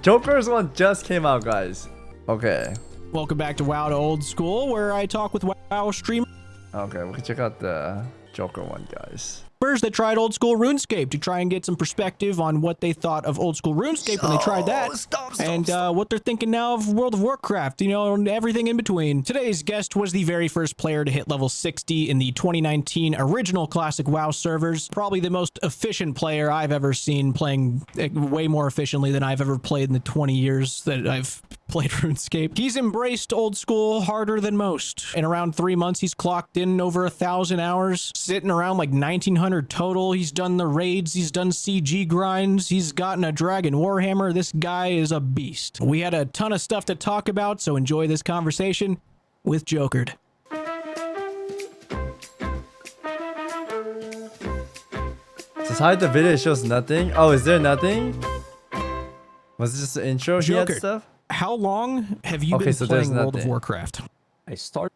Joker's one just came out, guys. Okay. Welcome back to WoW to Old School, where I talk with WoW streamers Okay, we can check out the Joker one, guys. that tried old school RuneScape to try and get some perspective on what they thought of old school RuneScape when they tried that, and what they're thinking now of World of Warcraft, you know, and everything in between. Today's guest was the very first player to hit level 60 in the 2019 original Classic WoW servers. Probably the most efficient player I've ever seen, playing way more efficiently than I've ever played in the 20 years that I've played RuneScape. He's embraced old school harder than most. In around 3 months, he's clocked in over 1,000 hours, sitting around like 1,900 total. He's done the raids, he's done CG grinds, he's gotten a Dragon Warhammer. This guy is a beast. We had a ton of stuff to talk about, so enjoy this conversation with Jokered. Says hi, the video shows nothing. Oh, is there nothing? Was it just the intro he had Jokered, stuff? how long have you been playing World of Warcraft? I started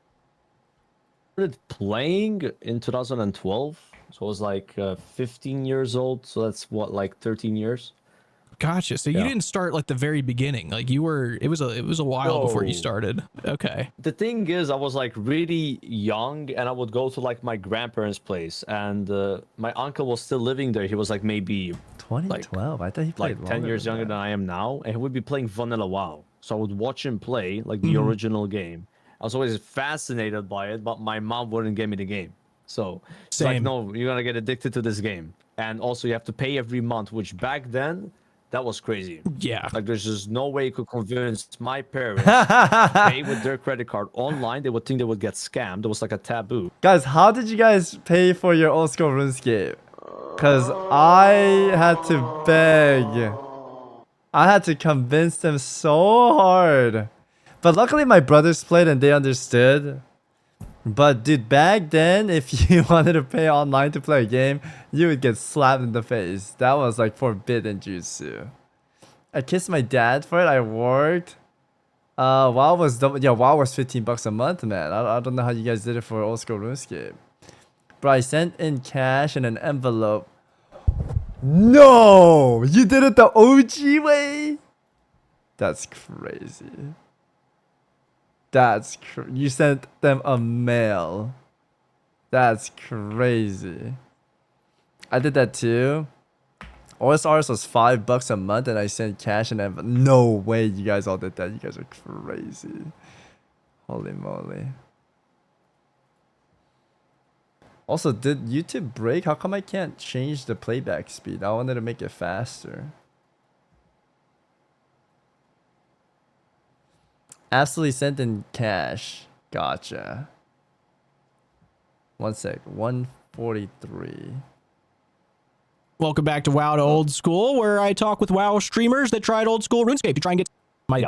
playing in 2012, so I was like 15 years old. So that's what, like 13 years. Gotcha. So you didn't start like the very beginning. Like you were. It was a while before you started. Okay. The thing is, I was like really young, and I would go to like my grandparents' place, and my uncle was still living there. He was like maybe 2012. I thought he played like 10 years younger than I am now, and he would be playing Vanilla WoW. So I would watch him play like the original game. I was always fascinated by it, but my mom wouldn't give me the game. So it's like, no, you're gonna get addicted to this game, and also you have to pay every month, which back then that was crazy. Yeah. Like there's just no way you could convince my parents to pay with their credit card online. They would think they would get scammed. It was like a taboo. Guys, how did you guys pay for your old school RuneScape? Because I had to beg. I had to convince them so hard. But luckily my brothers played and they understood. But dude, back then, if you wanted to pay online to play a game, you would get slapped in the face. That was like forbidden jutsu. I kissed my dad for it. I worked. WoW was WoW was $15 a month, man. I don't know how you guys did it for old school RuneScape. But I sent in cash in an envelope. No, you did it the OG way. That's crazy. You sent them a mail. That's crazy. I did that too. OSRS was $5 a month, and I sent cash and envelope. No way, you guys all did that. You guys are crazy. Holy moly. Also, did YouTube break? How come I can't change the playback speed? I wanted to make it faster. Absolutely sent in cash. Gotcha. One sec. 143. Welcome back to WoW to Old School, where I talk with WoW streamers that tried old school RuneScape to try and get. My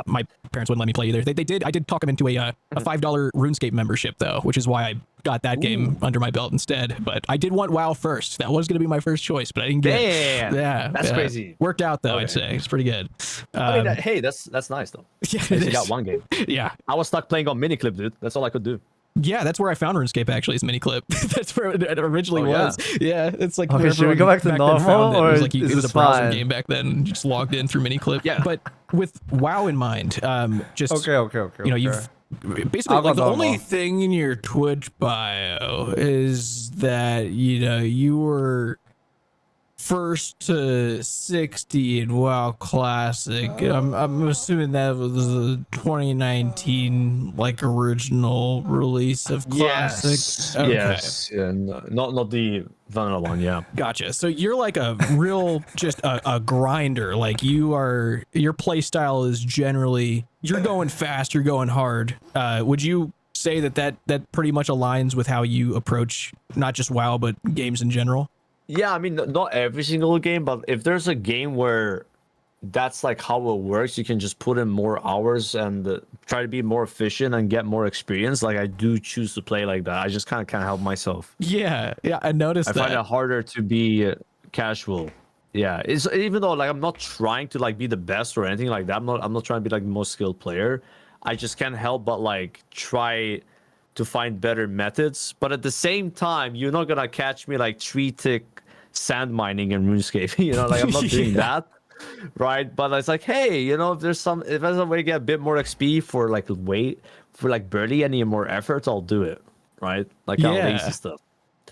parents wouldn't let me play either. They did. I did talk them into a $5 RuneScape membership though, which is why I got that game under my belt instead. But I did want WoW first. That was going to be my first choice, but I didn't get it. Yeah, that's crazy. Worked out though, I'd say. It's pretty good. I mean, hey, that's nice though. Yeah, At least you got one game. Yeah, I was stuck playing on miniclip, dude. That's all I could do. Yeah, that's where I found RuneScape actually, is Miniclip. That's where it originally was. Yeah, it's like. Okay, should we go back to normal, or it was a browser fine? game back then. You just logged in through Miniclip. Yeah. But with WoW in mind, just Okay. you know, you've basically I'll go like the only normal. thing in your Twitch bio is that you were first to 60 in WoW Classic. I'm assuming that was the 2019 like original release of Classic. Yes. Okay. Yes. Yeah. Not the vanilla one. Yeah. Gotcha. So you're like a real just a grinder. Like your play style is generally you're going fast, you're going hard. Would you say that pretty much aligns with how you approach not just WoW but games in general? Yeah, I mean, not every single game, but if there's a game where that's like how it works, you can just put in more hours and try to be more efficient and get more experience. Like I do choose to play like that. I just kind of can't help myself. Yeah, I noticed I that. find it harder to be casual. Yeah, it's even though like I'm not trying to like be the best or anything like that. I'm not trying to be like the most skilled player. I just can't help but like try to find better methods. But at the same time, you're not gonna catch me like tree tick sand mining in RuneScape. You know, like I'm not doing that. right? But it's like, hey, if there's a way to get a bit more XP for like barely any more efforts, I'll do it, right? Like kind of lazy Yeah. stuff.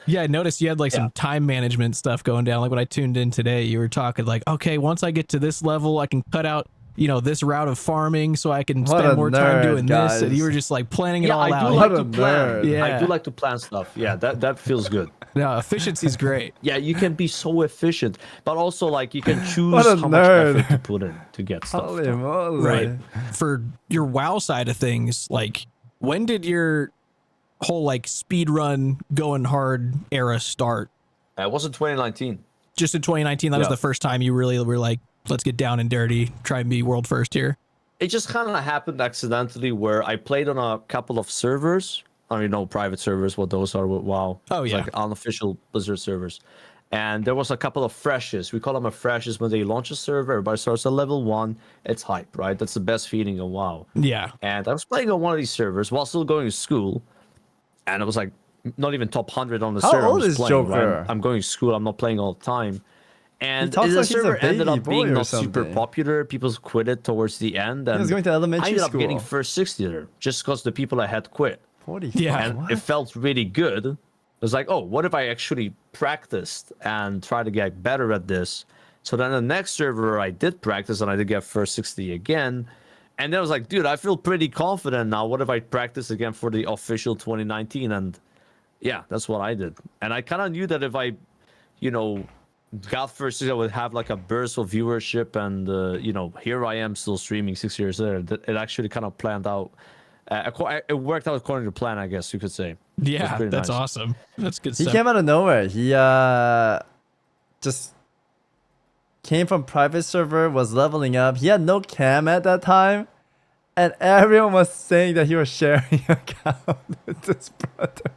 Yeah, I noticed you had like some time management stuff going down. Like when I tuned in today, you were talking like, okay, once I get to this level, I can cut out, this route of farming so I can What spend a more time nerd, doing this. And you guys. were just like planning it Yeah, all I out. do What like a to plan. nerd. I do Yeah. like to plan stuff. Yeah, that feels good. No, efficiency's great. Yeah, you can be so efficient, but also like you can What choose a how much effort to nerd. put in to get stuff Holy done. moly. Right. For your WoW side of things, like when did your whole like speed run going hard era start? It was in 2019. Just in 2019, that was Yeah. the first time you really were like, let's get down and dirty, try and be world first here. It just kind of happened accidentally where I played on a couple of servers. I mean, no private servers, what those are with WoW. Oh, It's yeah. like unofficial Blizzard servers. And there was a couple of freshes. We call them a freshes when they launch a server. Everybody starts at level 1. It's hype, right? That's the best feeling of WoW. Yeah. And I was playing on one of these servers while still going to school. And it was like not even top 100 on the How server. old I'm is just playing, right? Joker? I'm going to school. I'm not playing all the time. And talks the like he's a server ended baby up boy being or not super something. popular. People quit it towards the end. And was going to elementary I ended up getting school. first 60 there just because the people I had quit. 45. Yeah. And What? it felt really good. It was like, oh, what if I actually practiced and try to get better at this? So then the next server I did practice and I did get first 60 again. And then I was like, dude, I feel pretty confident now. What if I practice again for the official 2019? And yeah, that's what I did. And I kind of knew that if I, got first, I would have like a burst of viewership. And, here I am still streaming 6 years later. It actually kind of planned out. It worked out according to plan, I guess you could say. It was Yeah. pretty That's nice. awesome. That's good He stuff. came out of nowhere. He just came from private server, was leveling up. He had no cam at that time. And everyone was saying that he was sharing account with his brother.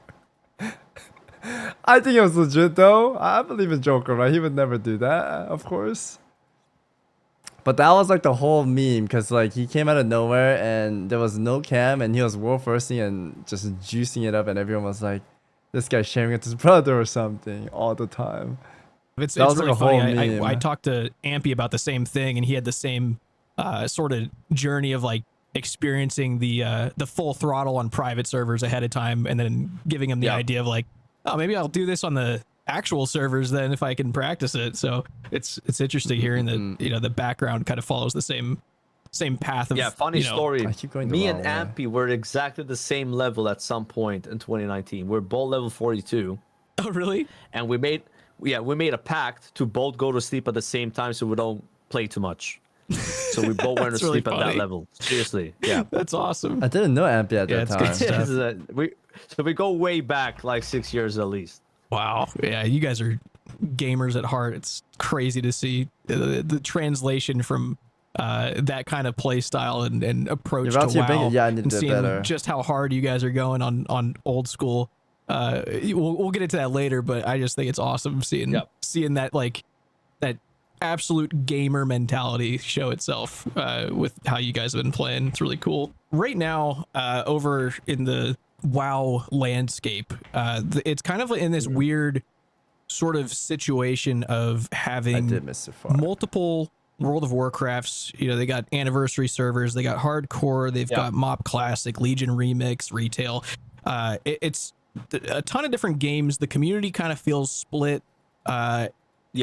I think it was legit though. I believe in Joker, right? He would never do that, of course. But that was like the whole meme because like he came out of nowhere and there was no cam and he was world firsting and just juicing it up and everyone was like, this guy's sharing it with his brother or something all the time. It's That was really like a funny. whole I meme. talked to Ampy about the same thing, and he had the same sort of journey of like experiencing the full throttle on private servers ahead of time, and then giving him the Yeah. idea of like, oh, maybe I'll do this on the actual servers then if I can practice it. So it's interesting hearing that the background kind of follows the same path of Yeah, funny story. I keep going the Me and wrong way. Ampy were exactly the same level at some point in 2019. We're both level 42, Oh, really? and we made a pact to both go to sleep at the same time so we don't play too much. So we both went to That's really sleep at that funny. level. Seriously, yeah. That's awesome. I didn't know Ampy at Yeah, that it's good time. stuff. So we go way back like 6 years at least. Wow. Yeah, you guys are gamers at heart. It's crazy to see the translation from that kind of play style and approach You're about to to bring WoW, it. Yeah, I need and to do seeing better. just how hard you guys are going on old school. We'll get into that later, but I just think it's awesome seeing Yep. that like that absolute gamer mentality show itself with how you guys have been playing. It's really cool. Right now, over in the WoW landscape, it's kind of in this weird sort of situation of I having did miss it far. multiple World of Warcrafts. They got anniversary servers, they got hardcore, they've got Mop Classic, Legion Remix, retail. It's a ton of different games. The community kind of feels split. Yeah.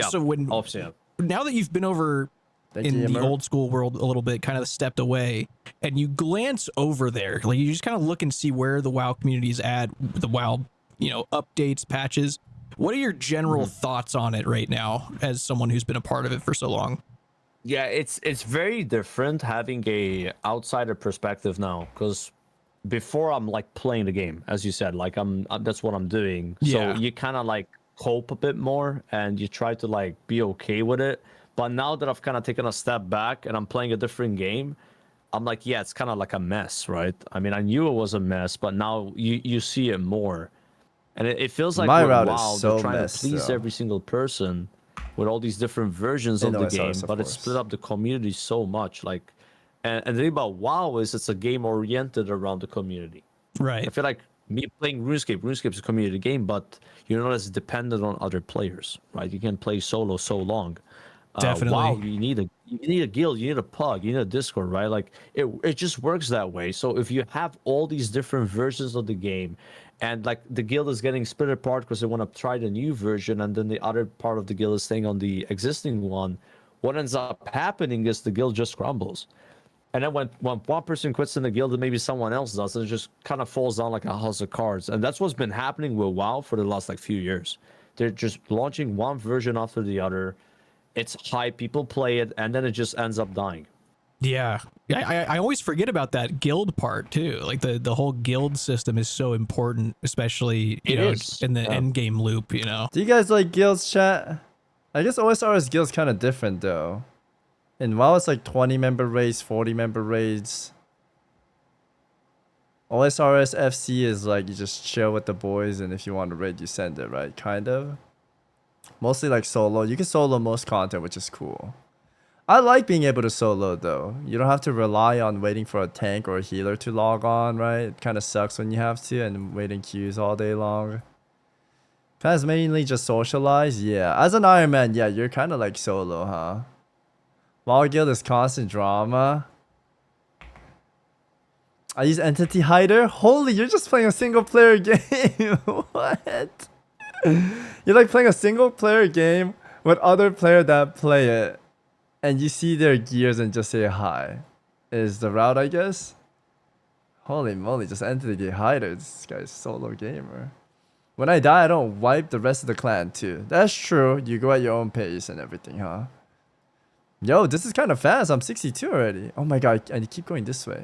So when Obviously, now that you've been over Thank in you, the Yammer. old school world a little bit, kind of stepped away, and you glance over there, like you just kind of look and see where the WoW community is at, the WoW, updates, patches. What are your general thoughts on it right now, as someone who's been a part of it for so long? yeah, it's very different having a outsider perspective now because before I'm like playing the game, as you said, like that's what I'm doing. Yeah. So you kind of like cope a bit more and you try to like be okay with it. But now that I've kind of taken a step back and I'm playing a different game, I'm like, yeah, it's kind of like a mess, right? I mean, I knew it was a mess, but now you see it more. And it feels like My with route is WoW, so they're trying messed to please up. every single person with all these different versions In of the OSRS, game, of but it course. split up the community so much. Like, and the thing about WoW is it's a game oriented around the community. I Right. feel like me playing RuneScape. RuneScape's a community game, but you're not as dependent on other players, right? You can play solo so long. Definitely. WoW, you need a guild, you need a pug, you need a Discord, right? Like it just works that way. So if you have all these different versions of the game, and like the guild is getting split apart because they want to try the new version, and then the other part of the guild is staying on the existing one, what ends up happening is the guild just crumbles. And then when one person quits in the guild and maybe someone else does, it just kind of falls down like a house of cards. And that's what's been happening with WoW for the last like few years. They're just launching one version after the other. It's hype, people play it, and then it just ends up dying. Yeah. I always forget about that guild part too. Like the whole guild system is so important, especially It know is, in the yeah. end game loop. You know. Do you guys like guilds, chat? I guess OSRS guilds kind of different though. In WoW, it's like 20-member raids, 40-member raids. OSRS FC is like you just chill with the boys, and if you want to raid, you send it, right? Kind of. Mostly like solo. You can solo most content, which is cool. I like being able to solo though. You don't have to rely on waiting for a tank or a healer to log on, right? It kind of sucks when you have to and waiting queues all day long. Kind of mainly just socialize. Yeah, as an Iron Man, yeah, you're kind of like solo, huh? WoW Guild is constant drama. I use Entity Hider. Holy, you're just playing a single player game. What? You're like playing a single player game with other players that play it, and you see their gears and just say hi. Is the route, I guess? Holy moly, just Entity Hider. This guy's solo gamer. When I die, I don't wipe the rest of the clan too. That's true. You go at your own pace and everything, huh? Yo, this is kind of fast. I'm 62 already. Oh my god, I keep going this way.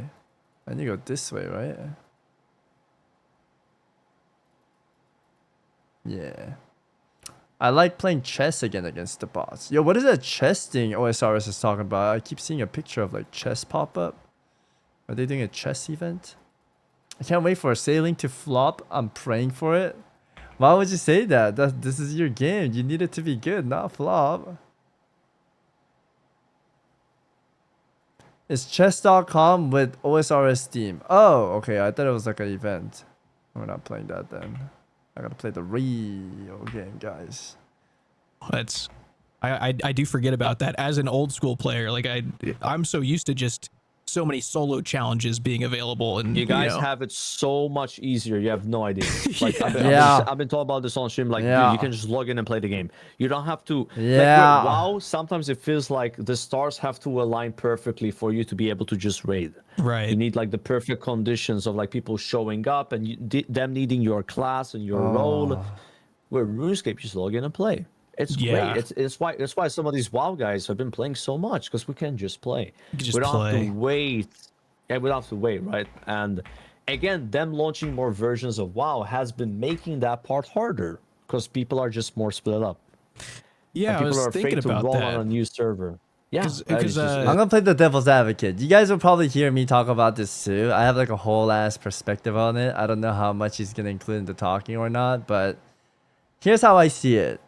I need to go this way, right? Yeah. I like playing chess again against the bots. Yo, what is that chess thing OSRS is talking about? I keep seeing a picture of like chess pop up. Are they doing a chess event? I can't wait for sailing to flop. I'm praying for it. Why would you say that? This is your game. You need it to be good, not flop. It's chess.com with OSRS theme. Oh, okay. I thought it was like an event. We're not playing that then. I gotta play the real game, guys. That's I do forget about that as an old school player. Like I'm so used to just so many solo challenges being available, and You guys know. have it so much easier. You have no idea. Like Yeah. I've been told about this on stream. Like, Yeah. dude, you can just log in and play the game. You don't have to. Yeah. Like, with WoW, sometimes it feels like the stars have to align perfectly for you to be able to just raid. Right. You need like the perfect conditions of like people showing up and them needing your class and your role. Where RuneScape, you just log in and play. It's Yeah. great. It's why some of these WoW guys have been playing so much, because we can just play. You can just We don't have play. to wait. Yeah, we don't have to wait, right? And again, them launching more versions of WoW has been making that part harder because people are just more split up. Yeah, And I people was are afraid thinking to about roll on a that. new server. Yeah, 'Cause- that is 'cause, just it. I'm gonna play the devil's advocate. You guys will probably hear me talk about this too. I have like a whole ass perspective on it. I don't know how much he's gonna include in the talking or not, but here's how I see it.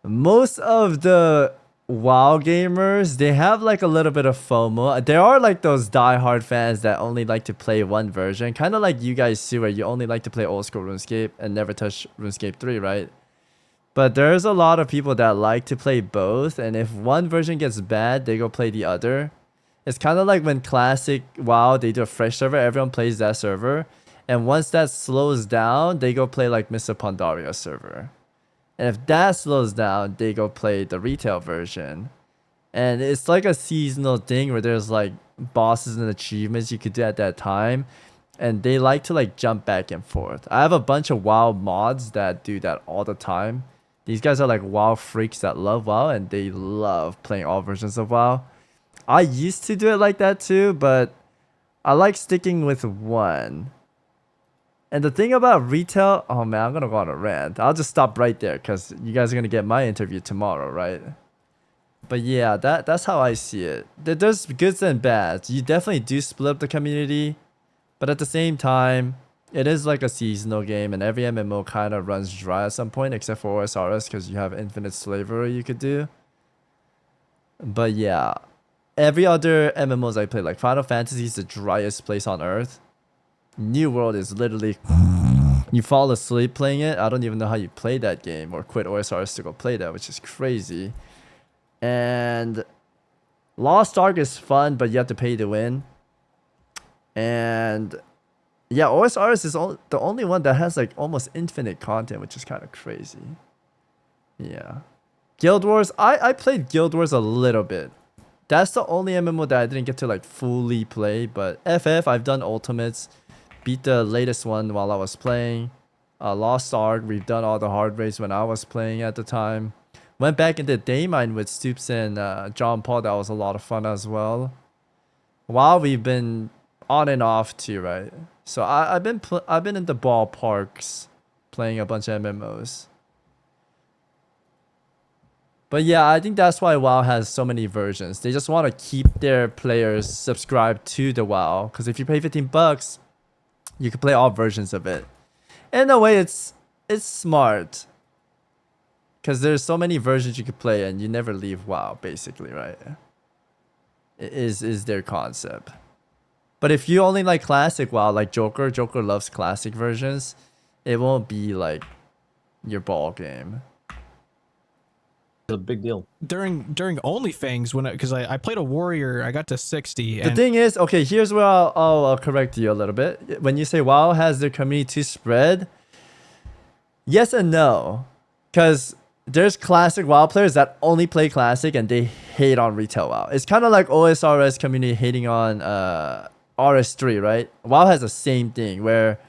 Most of the WoW gamers, they have like a little bit of FOMO. There are like those diehard fans that only like to play one version, kind of like you guys too, where you only like to play old school RuneScape and never touch RuneScape 3, right? But there's a lot of people that like to play both, and if one version gets bad, they go play the other. It's kind of like when classic WoW, they do a fresh server, everyone plays that server, and once that slows down, they go play like Mr. Pandaria server. And if that slows down, they go play the retail version. And it's like a seasonal thing where there's like bosses and achievements you could do at that time. And they like to like jump back and forth. I have a bunch of WoW mods that do that all the time. These guys are like WoW freaks that love WoW, and they love playing all versions of WoW. I used to do it like that too, but I like sticking with one. And the thing about retail, oh man, I'm gonna go on a rant. I'll just stop right there because you guys are gonna get my interview tomorrow, right? But yeah, that's how I see it. There's goods and bads. You definitely do split up the community, but at the same time, it is like a seasonal game, and every MMO kind of runs dry at some point, except for OSRS because you have infinite slavery you could do. But yeah, every other MMOs I play, like Final Fantasy is the driest place on earth. New World is literally you fall asleep playing it. I don't even know how you play that game or quit OSRS to go play that, which is crazy. And Lost Ark is fun, but you have to pay to win. And yeah, OSRS is the only one that has like almost infinite content, which is kind of crazy. Yeah. Guild Wars, I played Guild Wars a little bit. That's the only MMO that I didn't get to like fully play, but FF, I've done Ultimates, beat the latest one while I was playing. Lost Ark, we've done all the hard raids when I was playing at the time. Went back into Daymine with Stoops and John Paul, that was a lot of fun as well. WoW, we've been on and off too, right? So I've been in the ballparks playing a bunch of MMOs. But yeah, I think that's why WoW has so many versions. They just want to keep their players subscribed to the WoW. Because if you pay $15, you can play all versions of it. In a way, it's smart. Because there's so many versions you could play and you never leave WoW, basically, right? Is their concept. But if you only like classic WoW, like Joker loves classic versions, it won't be like your ball game. It's a big deal. During OnlyFans, because I played a warrior, I got to 60. The thing is, okay, here's where I'll correct you a little bit. When you say WoW has their community spread, yes and no. Because there's classic WoW players that only play classic and they hate on retail WoW. It's kind of like OSRS community hating on RS3, right? WoW has the same thing where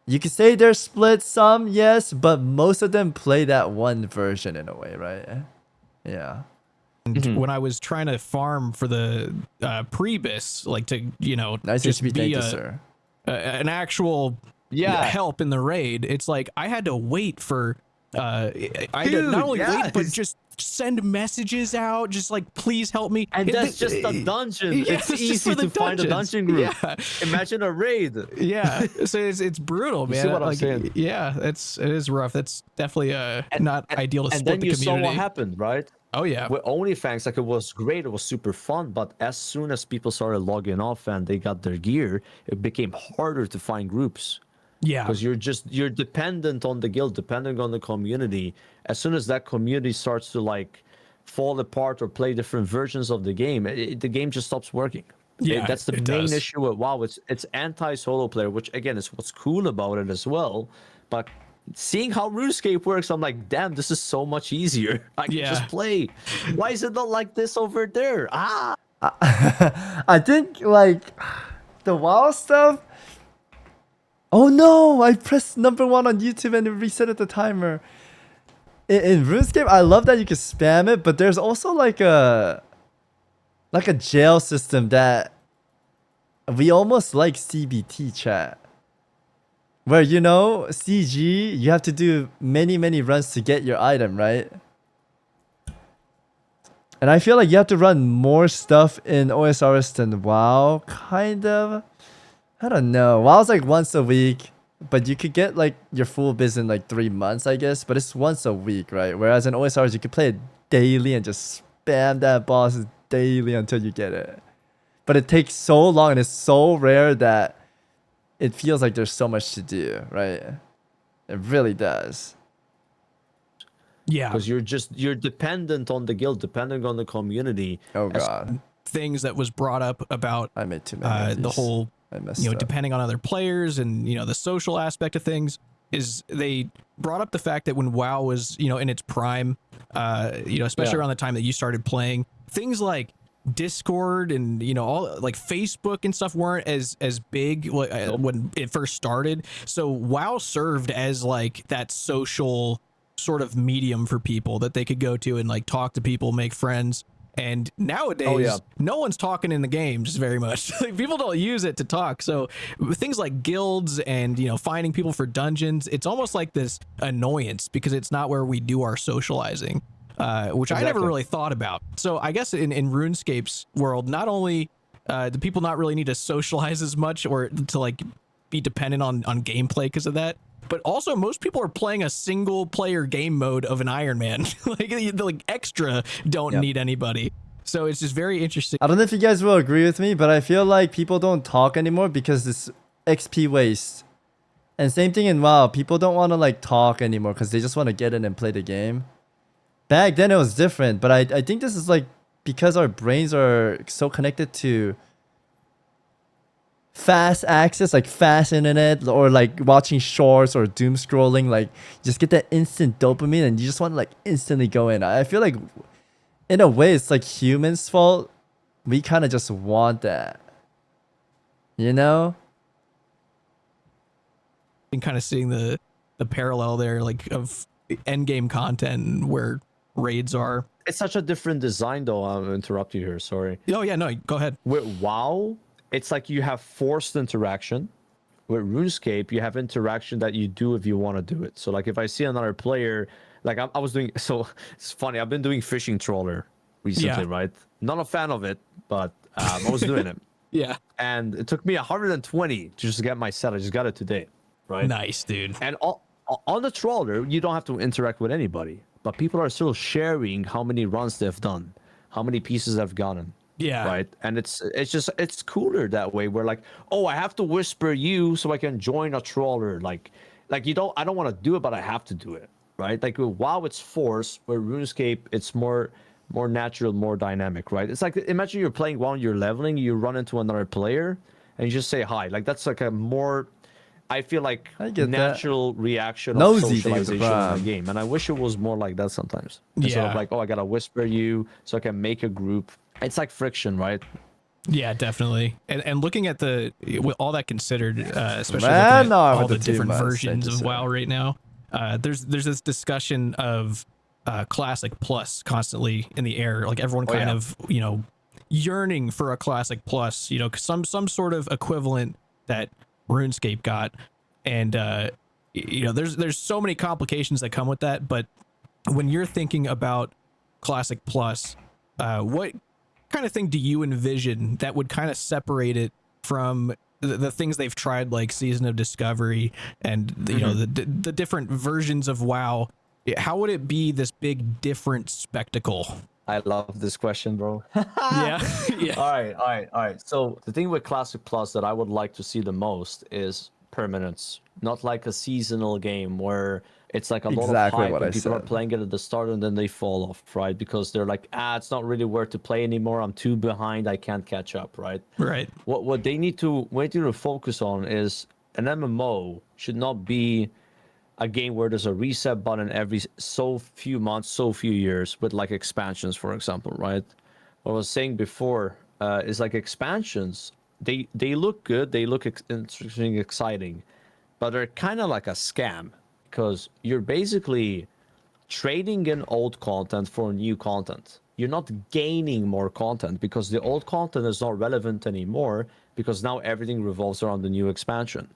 you could say they're split some, yes, but most of them play that one version in a way, right? Yeah. When I was trying to farm for the Prebis, like to, Nice just HP, be thank you, sir. An actual help in the raid, it's like I had to wait for I had to not only wait, but just send messages out, just like, please help me. And that's just a dungeon. Yeah, it's just easy for the to find a dungeon group. Yeah. Imagine a raid. Yeah, so it's brutal, man. You see what I'm saying? Yeah, it is rough. That's definitely not ideal to and split then the you community. saw what happened, right? Oh yeah. With OnlyFans, like, it was great, it was super fun, but as soon as people started logging off and they got their gear, it became harder to find groups. Yeah, Because you're dependent on the guild, dependent on the community. As soon as that community starts to like fall apart or play different versions of the game, the game just stops working. Yeah, That's the main issue with WoW. It's anti-solo player, which again is what's cool about it as well. But seeing how RuneScape works, I'm like, damn, this is so much easier. I can just play. Why is it not like this over there? I think like the WoW stuff. Oh no! I pressed #1 on YouTube and it reset the timer. In RuneScape, I love that you can spam it, but there's also like a jail system that we almost like CBT chat. Where, CG, you have to do many runs to get your item, right? And I feel like you have to run more stuff in OSRS than WoW, kind of. I don't know. WoW's like once a week, but you could get like your full biz in like 3 months, I guess. But it's once a week, right? Whereas in OSRS, you could play it daily and just spam that boss daily until you get it. But it takes so long and it's so rare that it feels like there's so much to do, right? It really does. Yeah. Because you're dependent on the guild, dependent on the community. Oh god. Things that was brought up about I made too many. the whole depending on other players and the social aspect of things, is they brought up the fact that when WoW was in its prime, especially around the time that you started playing, things like Discord and all like Facebook and stuff weren't as big when it first started. So WoW served as like that social sort of medium for people that they could go to and like talk to people, make friends. And nowadays, no one's talking in the games very much. Like, people don't use it to talk. So things like guilds and, finding people for dungeons, it's almost like this annoyance because it's not where we do our socializing, which I never really thought about. So I guess in RuneScape's world, not only do people not really need to socialize as much or to like be dependent on gameplay because of that, but also most people are playing a single player game mode of an Iron Man. like extra don't need anybody. So it's just very interesting. I don't know if you guys will agree with me, but I feel like people don't talk anymore because it's XP waste. And same thing in WoW. People don't want to like talk anymore because they just want to get in and play the game. Back then it was different, but I think this is like because our brains are so connected to fast access, like fast internet, or like watching shorts or doom scrolling, like just get that instant dopamine and you just want to like instantly go in. I feel like in a way it's like humans' fault. We kind of just want that, you know? And kind of seeing the parallel there, like of end game content and where raids are. It's such a different design, though. I'll interrupt you here. Sorry. Oh yeah, no, go ahead. With WoW, it's like you have forced interaction. With RuneScape, you have interaction that you do if you want to do it. So, like, if I see another player, like I was doing, so it's funny. I've been doing fishing trawler recently, right? Not a fan of it, but I was doing it. Yeah. And it took me 120 to just get my set. I just got it today, right? Nice, dude. And on the trawler, you don't have to interact with anybody, but people are still sharing how many runs they've done, how many pieces they've gotten. Yeah. Right. And it's cooler that way. Where like, oh, I have to whisper you so I can join a trawler. Like I don't want to do it, but I have to do it. Right. Like with WoW, it's forced. Where RuneScape, it's more natural, more dynamic. Right. It's like, imagine you're playing WoW and you're leveling, you run into another player and you just say hi. Like that's like a more, I feel like, natural reaction of Nosy socialization in the game. And I wish it was more like that sometimes. Instead of like, oh, I gotta whisper you so I can make a group. It's like friction, right? Yeah, definitely. And looking at with all that considered, especially Man, looking at no, all the different versions of WoW right now, there's this discussion of Classic Plus constantly in the air. Like everyone kind of, you know, yearning for a Classic Plus, you know, some sort of equivalent that RuneScape got. And you know, there's so many complications that come with that. But when you're thinking about Classic Plus, what kind of thing do you envision that would kind of separate it from the things they've tried, like Season of Discovery and you know the different versions of WoW? How would it be this big different spectacle? I love this question, bro. Yeah. All right. So the thing with Classic Plus that I would like to see the most is permanence, not like a seasonal game where it's like a lot of hype and people are playing it at the start and then they fall off, right? Because they're like, it's not really worth to play anymore. I'm too behind. I can't catch up, right? Right. What they need to focus on is an MMO should not be a game where there's a reset button every so few months, so few years with like expansions, for example, right? What I was saying before is like expansions, they look good, they look interesting, exciting, but they're kind of like a scam because you're basically trading in old content for new content. You're not gaining more content because the old content is not relevant anymore because now everything revolves around the new expansion.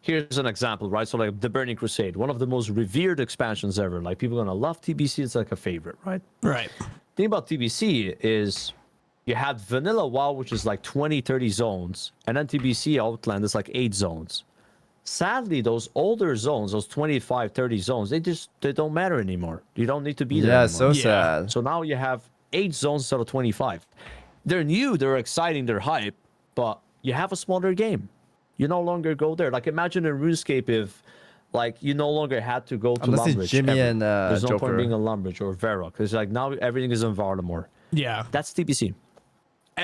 Here's an example, right? So like the Burning Crusade, one of the most revered expansions ever. Like people are gonna love TBC. It's like a favorite, right? Right. The thing about TBC is you had vanilla WoW, which is like 20, 30 zones, and then TBC Outland is like 8 zones. Sadly, those older zones, those 25, 30 zones, they don't matter anymore. You don't need to be there anymore. So sad. So now you have 8 zones instead of 25. They're new, they're exciting, they're hype, but you have a smaller game. You no longer go there. Like imagine in RuneScape if like you no longer had to go to Lumbridge. Jimmy and there's no Joker. point being in Lumbridge or Varrock. Because like now everything is in Varlamore. Yeah. That's TBC.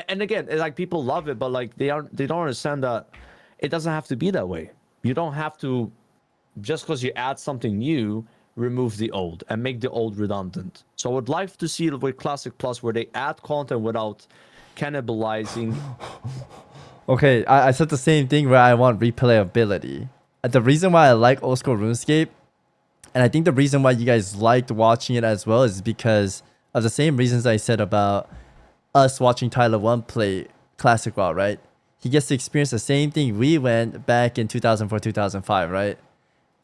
And again, like people love it, but like they don't understand that it doesn't have to be that way. You don't have to, just because you add something new, remove the old and make the old redundant. So I would like to see it with Classic Plus where they add content without cannibalizing. Okay, I said the same thing where I want replayability. The reason why I like old school RuneScape, and I think the reason why you guys liked watching it as well is because of the same reasons I said about us watching Tyler 1 play Classic WoW, right? He gets to experience the same thing we went back in 2004, 2005, right?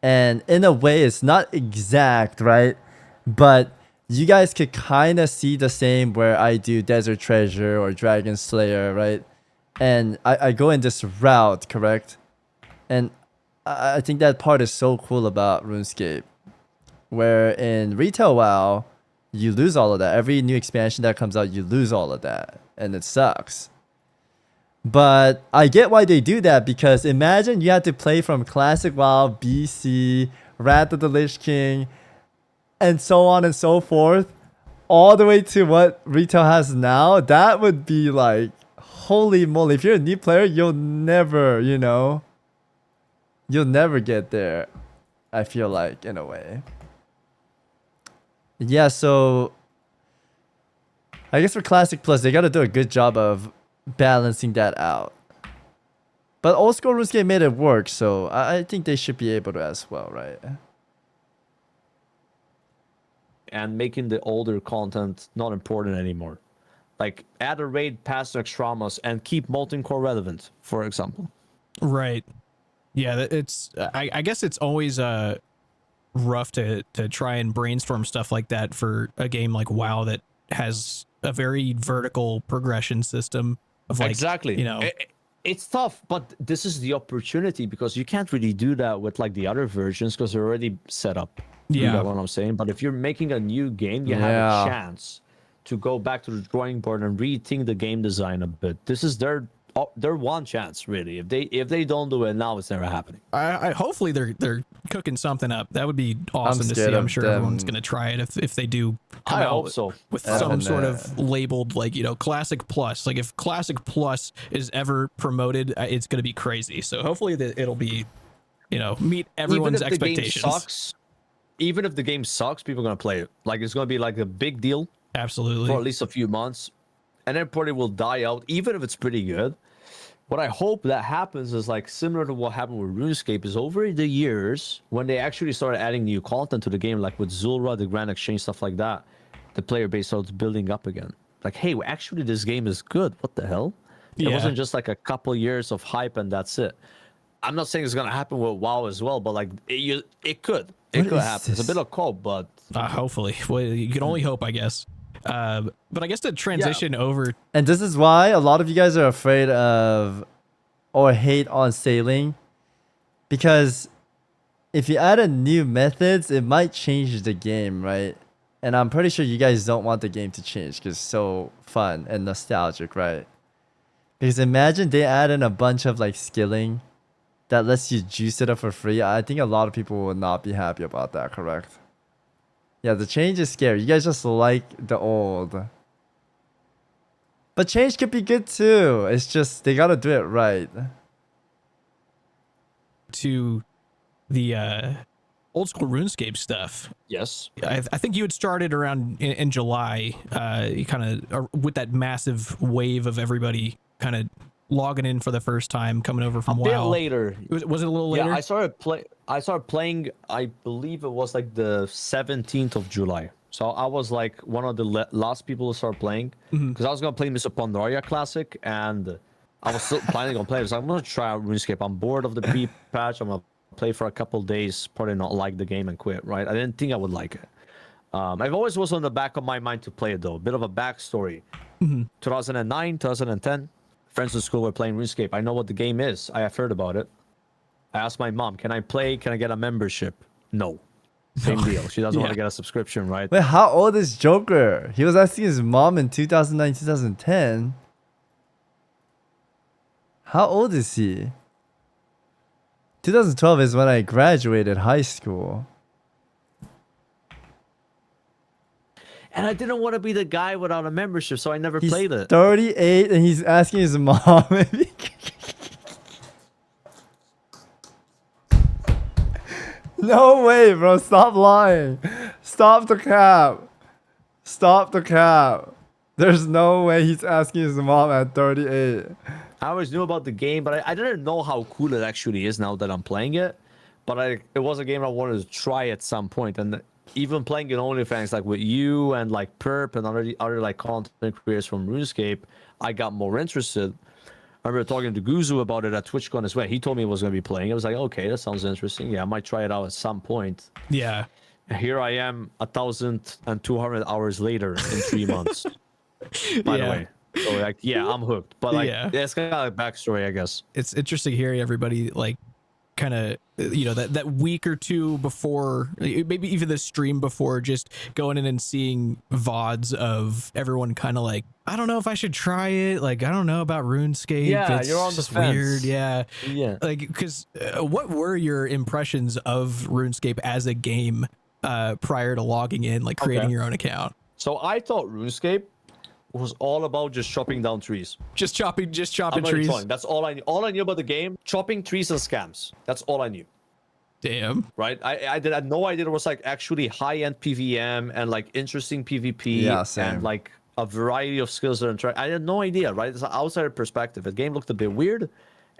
And in a way, it's not exact, right? But you guys could kind of see the same where I do Desert Treasure or Dragon Slayer, right? And I go in this route, correct? And I think that part is so cool about RuneScape. Where in retail WoW, you lose all of that. Every new expansion that comes out, you lose all of that. And it sucks. But I get why they do that, because imagine you had to play from Classic WoW, BC, Wrath of the Lich King, and so on and so forth, all the way to what retail has now. That would be like, holy moly. If you're a new player, you'll never, you'll never get there, I feel like, in a way. Yeah, so I guess for Classic Plus, they got to do a good job of balancing that out. But old school RuneScape made it work, so I think they should be able to as well, right? And making the older content not important anymore. Like add a raid past Extramas and keep Molten Core relevant, for example. Right. Yeah, it's I guess it's always rough to try and brainstorm stuff like that for a game like WoW that has a very vertical progression system of like, exactly. It's tough, but this is the opportunity, because you can't really do that with like the other versions because they're already set up. Yeah. You know what I'm saying? But if you're making a new game, you have a chance to go back to the drawing board and rethink the game design a bit. This is their one chance, really. If they don't do it now, it's never happening. I hopefully they're cooking something up. That would be awesome to see. I'm sure everyone's gonna try it if they do come I out hope so. with some sort of labeled, like, Classic Plus. Like if Classic Plus is ever promoted, it's gonna be crazy. So hopefully it'll be, meet everyone's expectations. Even if the game sucks, people are gonna play it. Like it's gonna be like a big deal. Absolutely. For at least a few months, and then probably will die out, even if it's pretty good. What I hope that happens is like similar to what happened with RuneScape, is over the years when they actually started adding new content to the game, like with Zulra, the Grand Exchange, stuff like that, the player base starts building up again. Like, hey, actually this game is good. What the hell? It wasn't just like a couple years of hype and that's it. I'm not saying it's gonna happen with WoW as well, but like it could happen. It's a bit of cope, but hopefully, well, you can only hope, I guess. But I guess to transition over, and this is why a lot of you guys are afraid of or hate on sailing, because if you add in new methods, it might change the game, right? And I'm pretty sure you guys don't want the game to change because it's so fun and nostalgic, right? Because imagine they add in a bunch of like skilling that lets you juice it up for free. I think a lot of people will not be happy about that, correct? Yeah, the change is scary. You guys just like the old. But change could be good too. It's just they gotta do it right. To the old school RuneScape stuff. yes. I think you had started around in July, you kind of with that massive wave of everybody kind of logging in for the first time, coming over from A WoW. bit later. Was it a little later? Yeah, I started playing. I believe it was like the 17th of July. So I was like one of the last people to start playing, because I was gonna play Mr. Pandaria Classic, and I was still planning on playing. So I'm gonna try out RuneScape. I'm bored of the pre-patch. I'm gonna play for a couple days, probably not like the game and quit. Right? I didn't think I would like it. I've always was on the back of my mind to play it though. A bit of a backstory. 2009, 2010. Friends in school were playing RuneScape. I know what the game is. I have heard about it. I asked my mom, can I play? Can I get a membership? No. Same deal. She doesn't want to get a subscription, right? Wait, how old is Joker? He was asking his mom in 2009, 2010. How old is he? 2012 is when I graduated high school. And I didn't want to be the guy without a membership, so I never He's played it. 38 and he's asking his mom maybe. No way, bro. Stop lying. Stop the cap. Stop the cap. There's no way he's asking his mom at 38. I always knew about the game, but I didn't know how cool it actually is now that I'm playing it. But it was a game I wanted to try at some point, and even playing in OnlyFans, like with you and like Perp and other like content creators from RuneScape, I got more interested. I remember talking to Guzu about it at TwitchCon as well. He told me he was going to be playing. I was like, okay, that sounds interesting. Yeah, I might try it out at some point. Yeah. Here I am, 1,200 hours later in 3 months. By the way, so like, yeah, I'm hooked. But like, it's kind of like backstory, I guess. It's interesting hearing everybody like kind of, that week or two before, maybe even the stream before, just going in and seeing VODs of everyone kind of like, I don't know if I should try it. Like, I don't know about RuneScape. Yeah, It's you're on the just fence. weird. Yeah. Yeah. Like, because what were your impressions of RuneScape as a game prior to logging in, like creating your own account? So I thought RuneScape was all about just chopping down trees. Just chopping I'm not even trees. trolling. That's all I knew. All I knew about the game, chopping trees and scams. That's all I knew. Damn. Right? I had no idea there was like actually high-end PVM and like interesting PvP Yeah, same. and like a variety of skills that are I had no idea, right? It's an outsider perspective. The game looked a bit weird,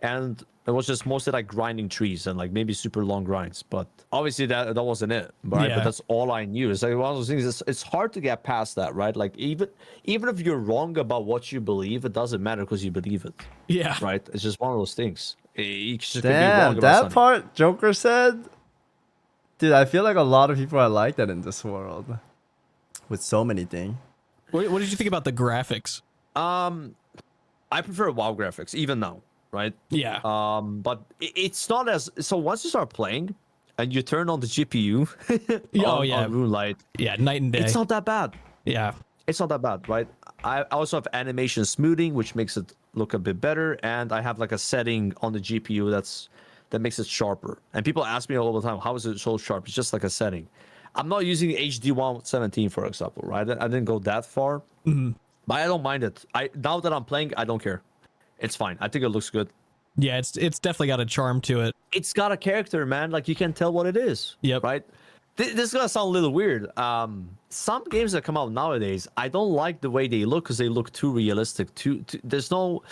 and it was just mostly like grinding trees and like maybe super long grinds. But obviously that wasn't it, right? Yeah. But that's all I knew. It's like one of those things. It's hard to get past that, right? Like even if you're wrong about what you believe, it doesn't matter because you believe it, Yeah. right? It's just one of those things. You just could be wrong Damn, about that something. part Joker said. Dude, I feel like a lot of people are like that in this world. With so many things. What did you think about the graphics? I prefer WoW graphics even now, right? Yeah. But it's not as so once you start playing and you turn on the GPU Oh, yeah. on Moonlight, Yeah, night and day. it's not that bad. Yeah. It's not that bad, right? I also have animation smoothing, which makes it look a bit better, and I have like a setting on the GPU that makes it sharper. And people ask me all the time, how is it so sharp? It's just like a setting. I'm not using HD 117, for example, right? I didn't go that far, but I don't mind it. Now that I'm playing, I don't care. It's fine. I think it looks good. Yeah, it's definitely got a charm to it. It's got a character, man. Like you can tell what it is. Yep. Right. This is gonna sound a little weird. Some games that come out nowadays, I don't like the way they look because they look too realistic. There's no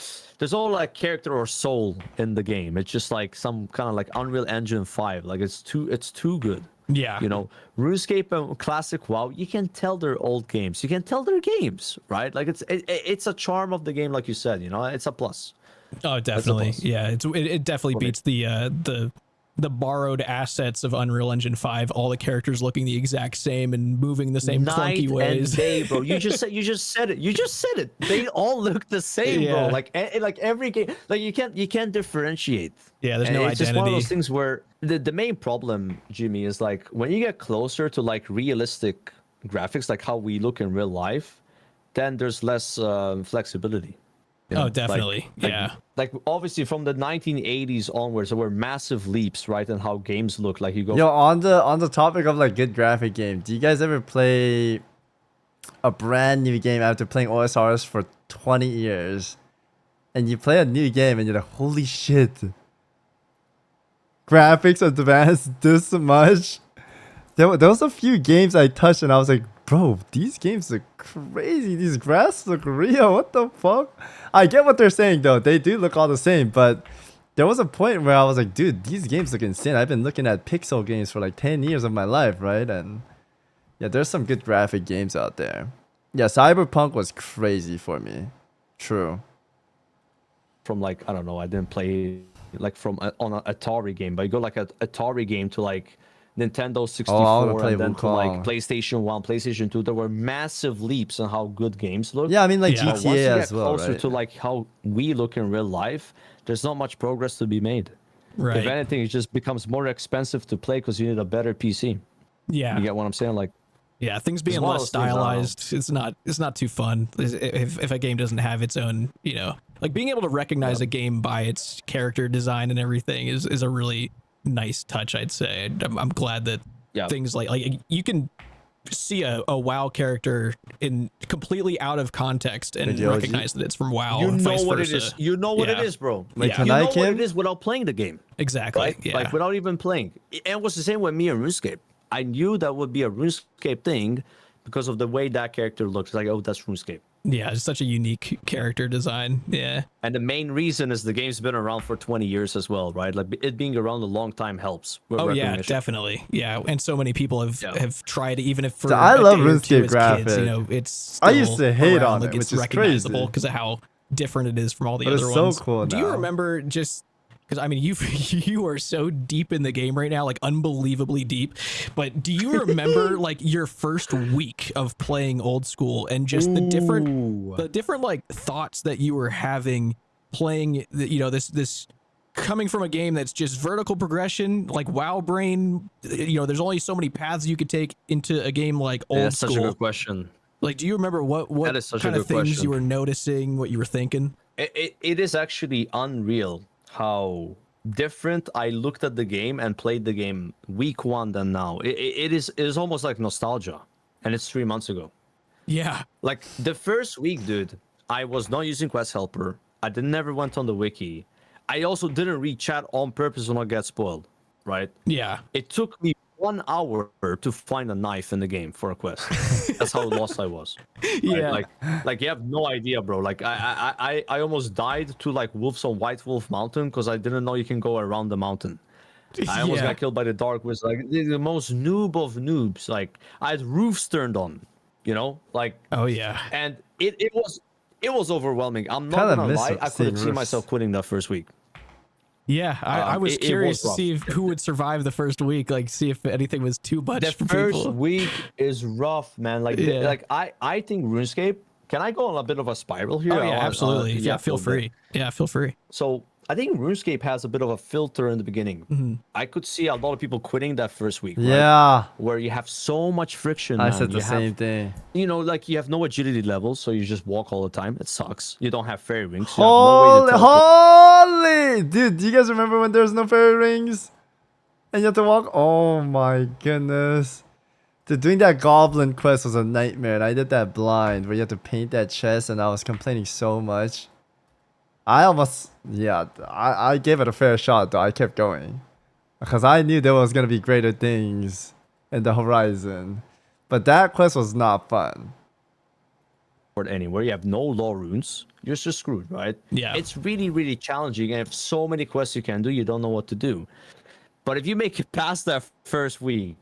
like character or soul in the game. It's just like some kind of like Unreal Engine 5. Like it's too good. Yeah. You know, RuneScape and classic WoW, you can tell they're old games. You can tell they're games, right? Like it's a charm of the game, like you said. You know, it's a plus. Oh, definitely. plus. Yeah, it definitely For me. beats the borrowed assets of Unreal Engine 5. All the characters looking the exact same and moving the same Night clunky ways. and day, bro. You just said it. You just said it. They all look the same, Yeah. bro. Like every game, like you can't differentiate. Yeah, there's And no it's just one of identity. those things where the main problem, Jimmy, is like when you get closer to like realistic graphics, like how we look in real life, then there's less flexibility. You know, Oh, definitely. Yeah. Like obviously from the 1980s onwards, there were massive leaps, right, in how games look. Like you go. Yo, on the topic of like good graphic game, do you guys ever play a brand new game after playing OSRS for 20 years? And you play a new game and you're like, holy shit. Graphics advanced this much? There was a few games I touched and I was like, bro, these games look crazy. These graphs look real. What the fuck? I get what they're saying though. They do look all the same, but there was a point where I was like, dude, these games look insane. I've been looking at pixel games for like 10 years of my life, right? And yeah, there's some good graphic games out there. Yeah, Cyberpunk was crazy for me. True. From like I don't know, I didn't play like from on an Atari game, but you go like an Atari game to like Nintendo 64 wanna play and then to like Wukong. PlayStation 1, PlayStation 2. There were massive leaps in how good games look. Yeah, I mean like Yeah. But once GTA you get as well, closer right? to like how we look in real life, there's not much progress to be made. Right. If anything, it just becomes more expensive to play because you need a better PC. Yeah. You get what I'm saying? Like Yeah, things being one of less those things, I don't know. stylized, it's not too fun. If a game doesn't have its own, like being able to recognize a game by its character design and everything is a really nice touch, I'd say. I'm glad that things like you can see a WoW character in completely out of context and Video, recognize that it's from WoW. you and know vice what it versa. is. You know what it Yeah. is, bro. Wait, you can know I, what Kim? it is without playing the game. Exactly. Right? Yeah. Like without even playing. And it was the same with me and RuneScape. I knew that would be a RuneScape thing because of the way that character looks. Like, oh, that's RuneScape. Yeah, it's such a unique character design. Yeah. And the main reason is the game's been around for 20 years as well, right? Like it being around a long time helps. With Oh yeah, recognition. definitely. Yeah, and so many people have tried it, even if for So I a love day or two RuneScape as graphic. kids, it's I used still to hate around, on like, it, it's which is recognizable crazy. because of how different it is from all the But other it's so ones. cool Do you now. remember just because I mean you are so deep in the game right now, like unbelievably deep. But do you remember like your first week of playing old school and just the different like thoughts that you were having playing this coming from a game that's just vertical progression, like WoW Brain, there's only so many paths you could take into a game like old That's school. such a good question. Like, do you remember what That is such a kind of good things question. you were noticing, what you were thinking? It is actually unreal how different I looked at the game and played the game week one than now. It is almost like nostalgia, and it's 3 months ago. Yeah. Like the first week, dude, I was not using Quest Helper. I never went on the wiki. I also didn't read chat on purpose to not get spoiled, right? Yeah. It took me 1 hour to find a knife in the game for a quest. That's how lost I was. Yeah. Right? Like you have no idea, bro. Like I almost died to like wolves on White Wolf Mountain because I didn't know you can go around the mountain. I almost got killed by the Dark Wizard. Like the most noob of noobs. Like I had roofs turned on, like. Oh yeah. And it was overwhelming. I'm not Kinda gonna miss lie. I could have seen roofs. myself quitting that first week. Yeah, I was it curious was to see who would survive the first week, like see if anything was too much The for first people. week is rough, man. Like, Yeah. I think RuneScape. Can I go on a bit of a spiral here? Oh yeah, absolutely. Yeah, feel a little bit. free. Yeah, feel free. So I think RuneScape has a bit of a filter in the beginning. I could see a lot of people quitting that first week. Right? Yeah, Where you have so much friction. I man. said the You have, same thing. like you have no agility levels, so you just walk all the time. It sucks. You don't have fairy rings. So you have no way to teleport. Holy, dude! Do you guys remember when there's no fairy rings, and you have to walk? Oh my goodness! Dude, doing that goblin quest was a nightmare. And I did that blind, where you have to paint that chest, and I was complaining so much. I gave it a fair shot though. I kept going, because I knew there was gonna be greater things in the horizon, but that quest was not fun. Anywhere you have no law runes, you're just screwed, right? Yeah. It's really, really challenging, and if so many quests you can do, you don't know what to do. But if you make it past that first week,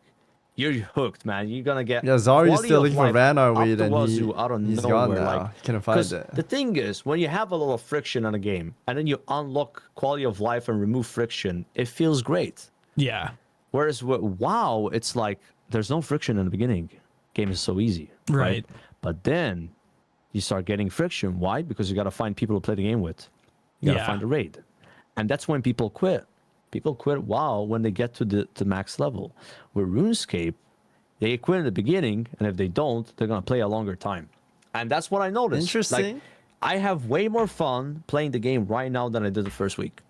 you're hooked, man. You're gonna get. Yeah, Zarya's quality still of looking for life Ranar up weed, the and wazoo out of he's nowhere, gone now. like, He couldn't find 'cause it. the thing is, when you have a lot of friction in a game, and then you unlock quality of life and remove friction, it feels great. Yeah. Whereas with WoW, it's like there's no friction in the beginning. Game is so easy, Right. But then you start getting friction. Why? Because you got to find people to play the game with. You got to Yeah. find a raid, and that's when people quit. People quit WoW when they get to the max level. With RuneScape, they quit in the beginning, and if they don't, they're gonna play a longer time. And that's what I noticed. Interesting. Like, I have way more fun playing the game right now than I did the first week.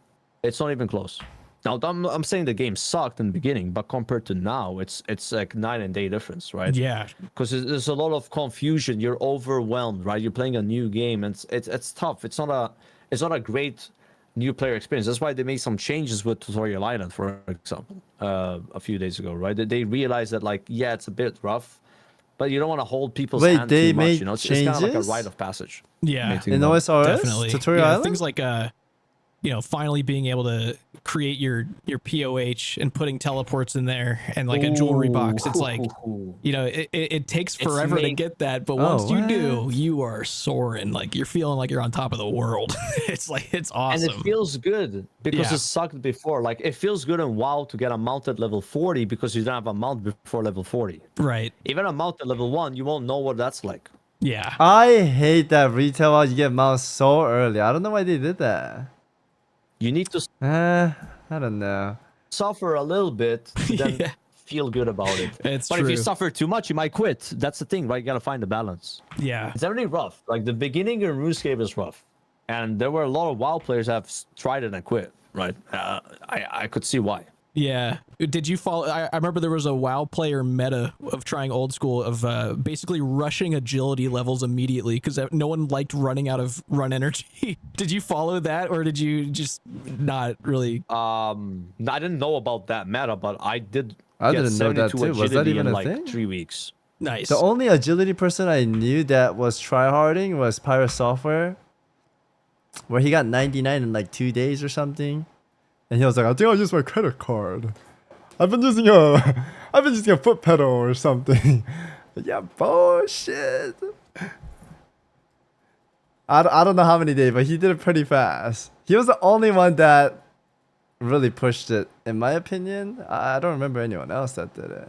It's not even close. Now, I'm saying the game sucked in the beginning, but compared to now, it's like night and day difference, right? Yeah. Because there's a lot of confusion. You're overwhelmed, right? You're playing a new game, and it's tough. It's not a great new player experience. That's why they made some changes with Tutorial Island, for example, a few days ago, right? They realized that, like, yeah, it's a bit rough, but you don't want to hold people's Wait, hand they too much. made It's kind of like a changes? rite of passage. Yeah. Making In them- OSRS? Definitely. Tutorial yeah, Island? things like finally being able to create your POH and putting teleports in there and like a jewelry box. It's like, it takes forever to make- get that, but Oh, once you do, what? you are soaring. Like you're feeling like you're on top of the world. It's like it's awesome. And it feels good because Yeah. it sucked before. Like, it feels good in WoW to get a mount at level 40 because you don't have a mount before level 40. Right. Even a mount at level 1, you won't know what that's like. Yeah. I hate that retail while you get mouse so early. I don't know why they did that. You need to I don't know. suffer a little bit to then Yeah. feel good about it. It's but if you true. suffer too much, you might quit. That's the thing, right? You gotta find the balance. Yeah. It's everything rough. Like, the beginning in RuneScape is rough, and there were a lot of WoW players that have tried it and quit. Right? I could see why. Yeah. Did you follow? I remember there was a WoW player meta of trying old school of basically rushing agility levels immediately because no one liked running out of run energy. Did you follow that, or did you just not really? I didn't know about that meta, but I did. I get didn't know that 72 too. Was that agility even in, a like, thing? 3 weeks? Nice. The only agility person I knew that was tryharding was Pyro Software, where he got 99 in like 2 days or something. And he was like, I think I'll use my credit card. I've been using a foot pedal or something. Yeah, bullshit. I don't know how many days, but he did it pretty fast. He was the only one that really pushed it, in my opinion. I don't remember anyone else that did it.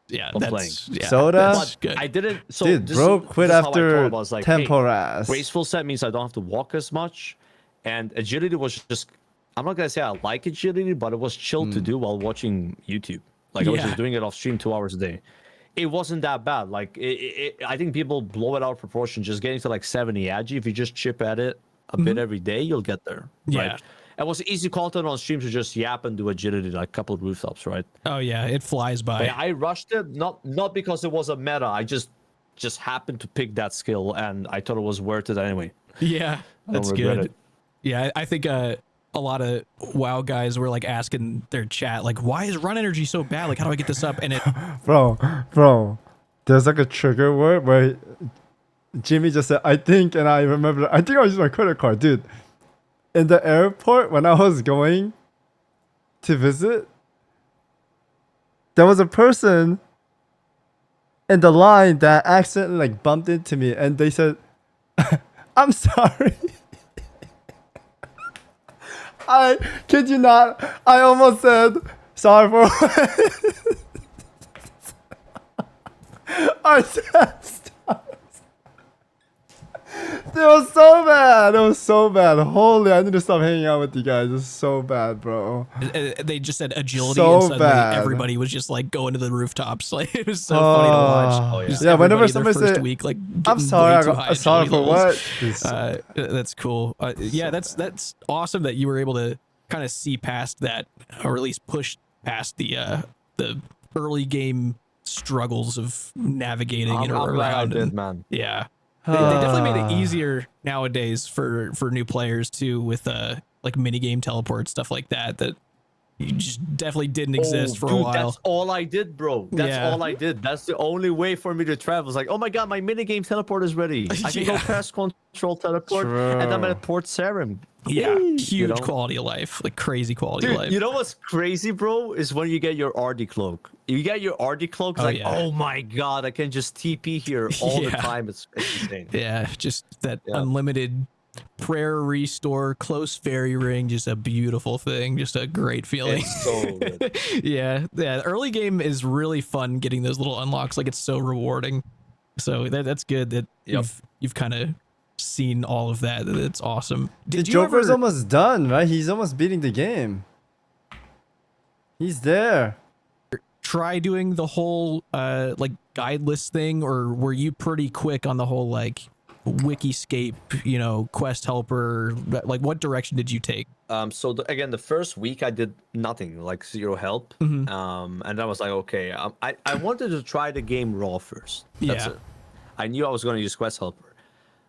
yeah. I'm That's yeah, Soda? That's But good. I didn't. So Dude, this bro is- quit this is how I thought after about it. I was like, hey, Temporas. graceful set means I don't have to walk as much, And agility was just, I'm not gonna say I like agility, but it was chill to do while watching YouTube. Like I was just doing it off stream 2 hours a day. It wasn't that bad. Like I think people blow it out of proportion. Just getting to like 70 agi. If you just chip at it a bit every day, you'll get there. Yeah. Right? It was easy content on stream to just yap and do agility, like a couple of rooftops, right? Oh yeah, it flies by. But I rushed it not because it was a meta. I just happened to pick that skill, and I thought it was worth it anyway. Yeah, that's regret good. it. Yeah, I think a lot of WoW guys were like asking their chat, like, why is run energy so bad? Like, how do I get this up? And it, Bro, there's like a trigger word where Jimmy just said, I think, and I remember, I think I used my credit card, dude. In the airport, when I was going to visit, there was a person in the line that accidentally like bumped into me, and they said, I'm sorry. I kid you not, I almost said sorry for I said stop. It was so bad. It was so bad. Holy, I need to stop hanging out with you guys. It's so bad, bro. they just said agility, So and suddenly bad. everybody was just like going to the rooftops. Like it was so funny to watch. Oh, yeah. Just Yeah, whenever everybody their somebody first say, week, like I'm getting sorry, way I too high got sorry agility for levels. what? That's cool. Yeah, that's awesome that you were able to kind of see past that, or at least push past the early game struggles of navigating I'm glad I around. did, And, man. yeah, they definitely made it easier nowadays for new players too, with like mini game teleport stuff like that. That you just definitely didn't exist for a Dude, while. that's all I did, bro. That's Yeah. all I did. That's the only way for me to travel. It's like, oh my god, my minigame teleport is ready. I can go Yeah. past control teleport, and I'm True. at Port Sarim. Yeah, Whee! huge You know? quality of life, like crazy quality Dude, of life. you know what's crazy, bro? Is when you get your RD cloak. You get your RD cloak, it's Oh, like, yeah. oh my god, I can just TP here all the Yeah. time. It's insane. Yeah, just that Yeah. unlimited prayer restore, close fairy ring, just a beautiful thing, just a great feeling. It's so good. yeah, the early game is really fun getting those little unlocks. Like it's so rewarding. So that's good that Yep. you've kind of seen all of that. It's awesome. The Did you Joker's ever almost done, right? He's almost beating the game. He's there. try doing the whole like guide list thing, or were you pretty quick on the whole like Wikiscape, quest helper? Like what direction did you take? So again, the first week I did nothing, like zero help. Mm-hmm. And I was like, okay, I wanted to try the game raw first. That's Yeah. it. I knew I was going to use quest helper.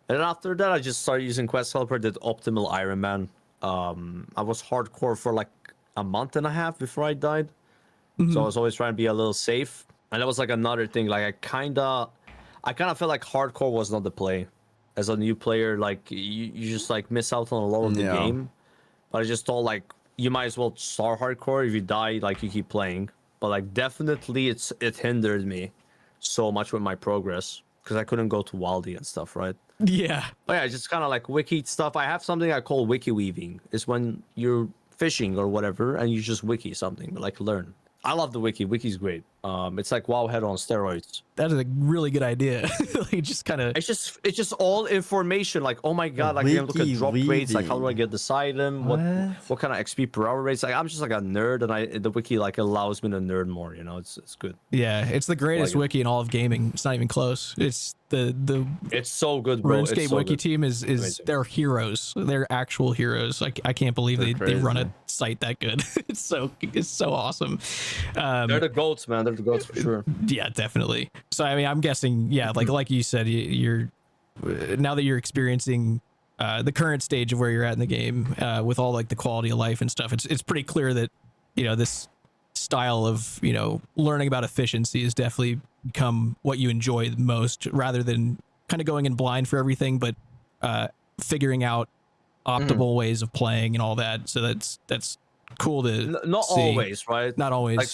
And then after that, I just started using quest helper, did optimal Iron Man. I was hardcore for like a month and a half before I died. So I was always trying to be a little safe. And that was like another thing. Like I kind of felt like hardcore was not the play. As a new player, like you just like miss out on a lot of the Yeah. game. But I just thought like you might as well start hardcore. If you die, like you keep playing. But like definitely it hindered me so much with my progress because I couldn't go to Wildy and stuff, right? Yeah. But yeah, just kind of like wiki stuff. I have something I call wiki weaving. It's when you're fishing or whatever and you just wiki something, like learn. I love the wiki. Wiki's great. It's like Wowhead on steroids. That is a really good idea. Like just kind of It's just all information. Like, oh my god, like I can look at Wiki drop rates. Like, how do I weaving. get this item? What kind of XP per hour rates? Like, I'm just like a nerd, and the wiki like allows me to nerd more. You know, it's good. yeah, it's the greatest Like it. wiki in all of gaming. It's not even close. It's the It's so good, bro. RuneScape It's so wiki good. team is Amazing. they're heroes. They're actual heroes. Like I can't believe they run a crazy. site that good. it's so awesome. They're the goats, man. They're the goats for sure. Yeah, definitely. So I mean, I'm guessing, yeah, like you said, you're now that you're experiencing the current stage of where you're at in the game, with all like the quality of life and stuff, it's pretty clear that this style of learning about efficiency has definitely become what you enjoy the most, rather than kind of going in blind for everything, but figuring out optimal ways of playing and all that. So that's cool to Not see. always, right? Not always. Like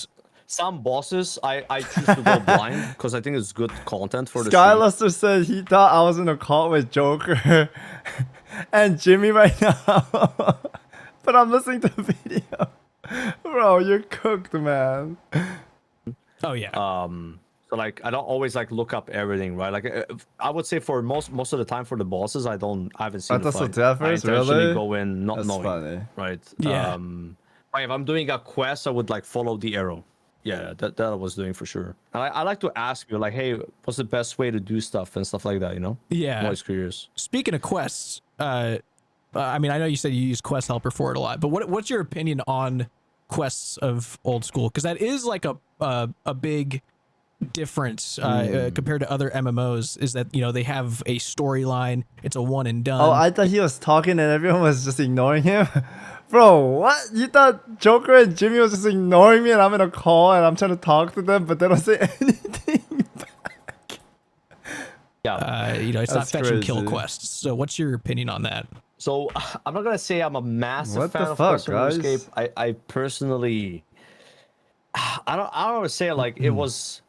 some bosses, I choose to go blind because I think it's good content for the stream. Skyluster said he thought I was in a call with Joker and Jimmy right now. But I'm listening to the video. Bro, you're cooked, man. Oh yeah. So So like I don't always like look up everything, right? Like I would say for most of the time for the bosses, I haven't seen the That's fight. the I first, intentionally really? go in not That's knowing, funny. right? Yeah. Like if I'm doing a quest, I would like follow the arrow. Yeah, that I was doing for sure. And I like to ask you like, hey, what's the best way to do stuff and stuff like that, you know? Yeah. I'm always curious. Speaking of quests, I mean, I know you said you use Quest Helper for it a lot, but what's your opinion on quests of old school? Because that is like a big difference compared to other MMOs. Is that they have a storyline? It's a one and done. Oh, I thought he was talking and everyone was just ignoring him. Bro, what? You thought Joker and Jimmy was just ignoring me and I'm in a call and I'm trying to talk to them, but they don't say anything? Yeah. It's not That's fetch and kill crazy. quests. So what's your opinion on that? So I'm not gonna say I'm a massive What fan the of fuck, Western guys? RuneScape. I personally, I don't want to say like it was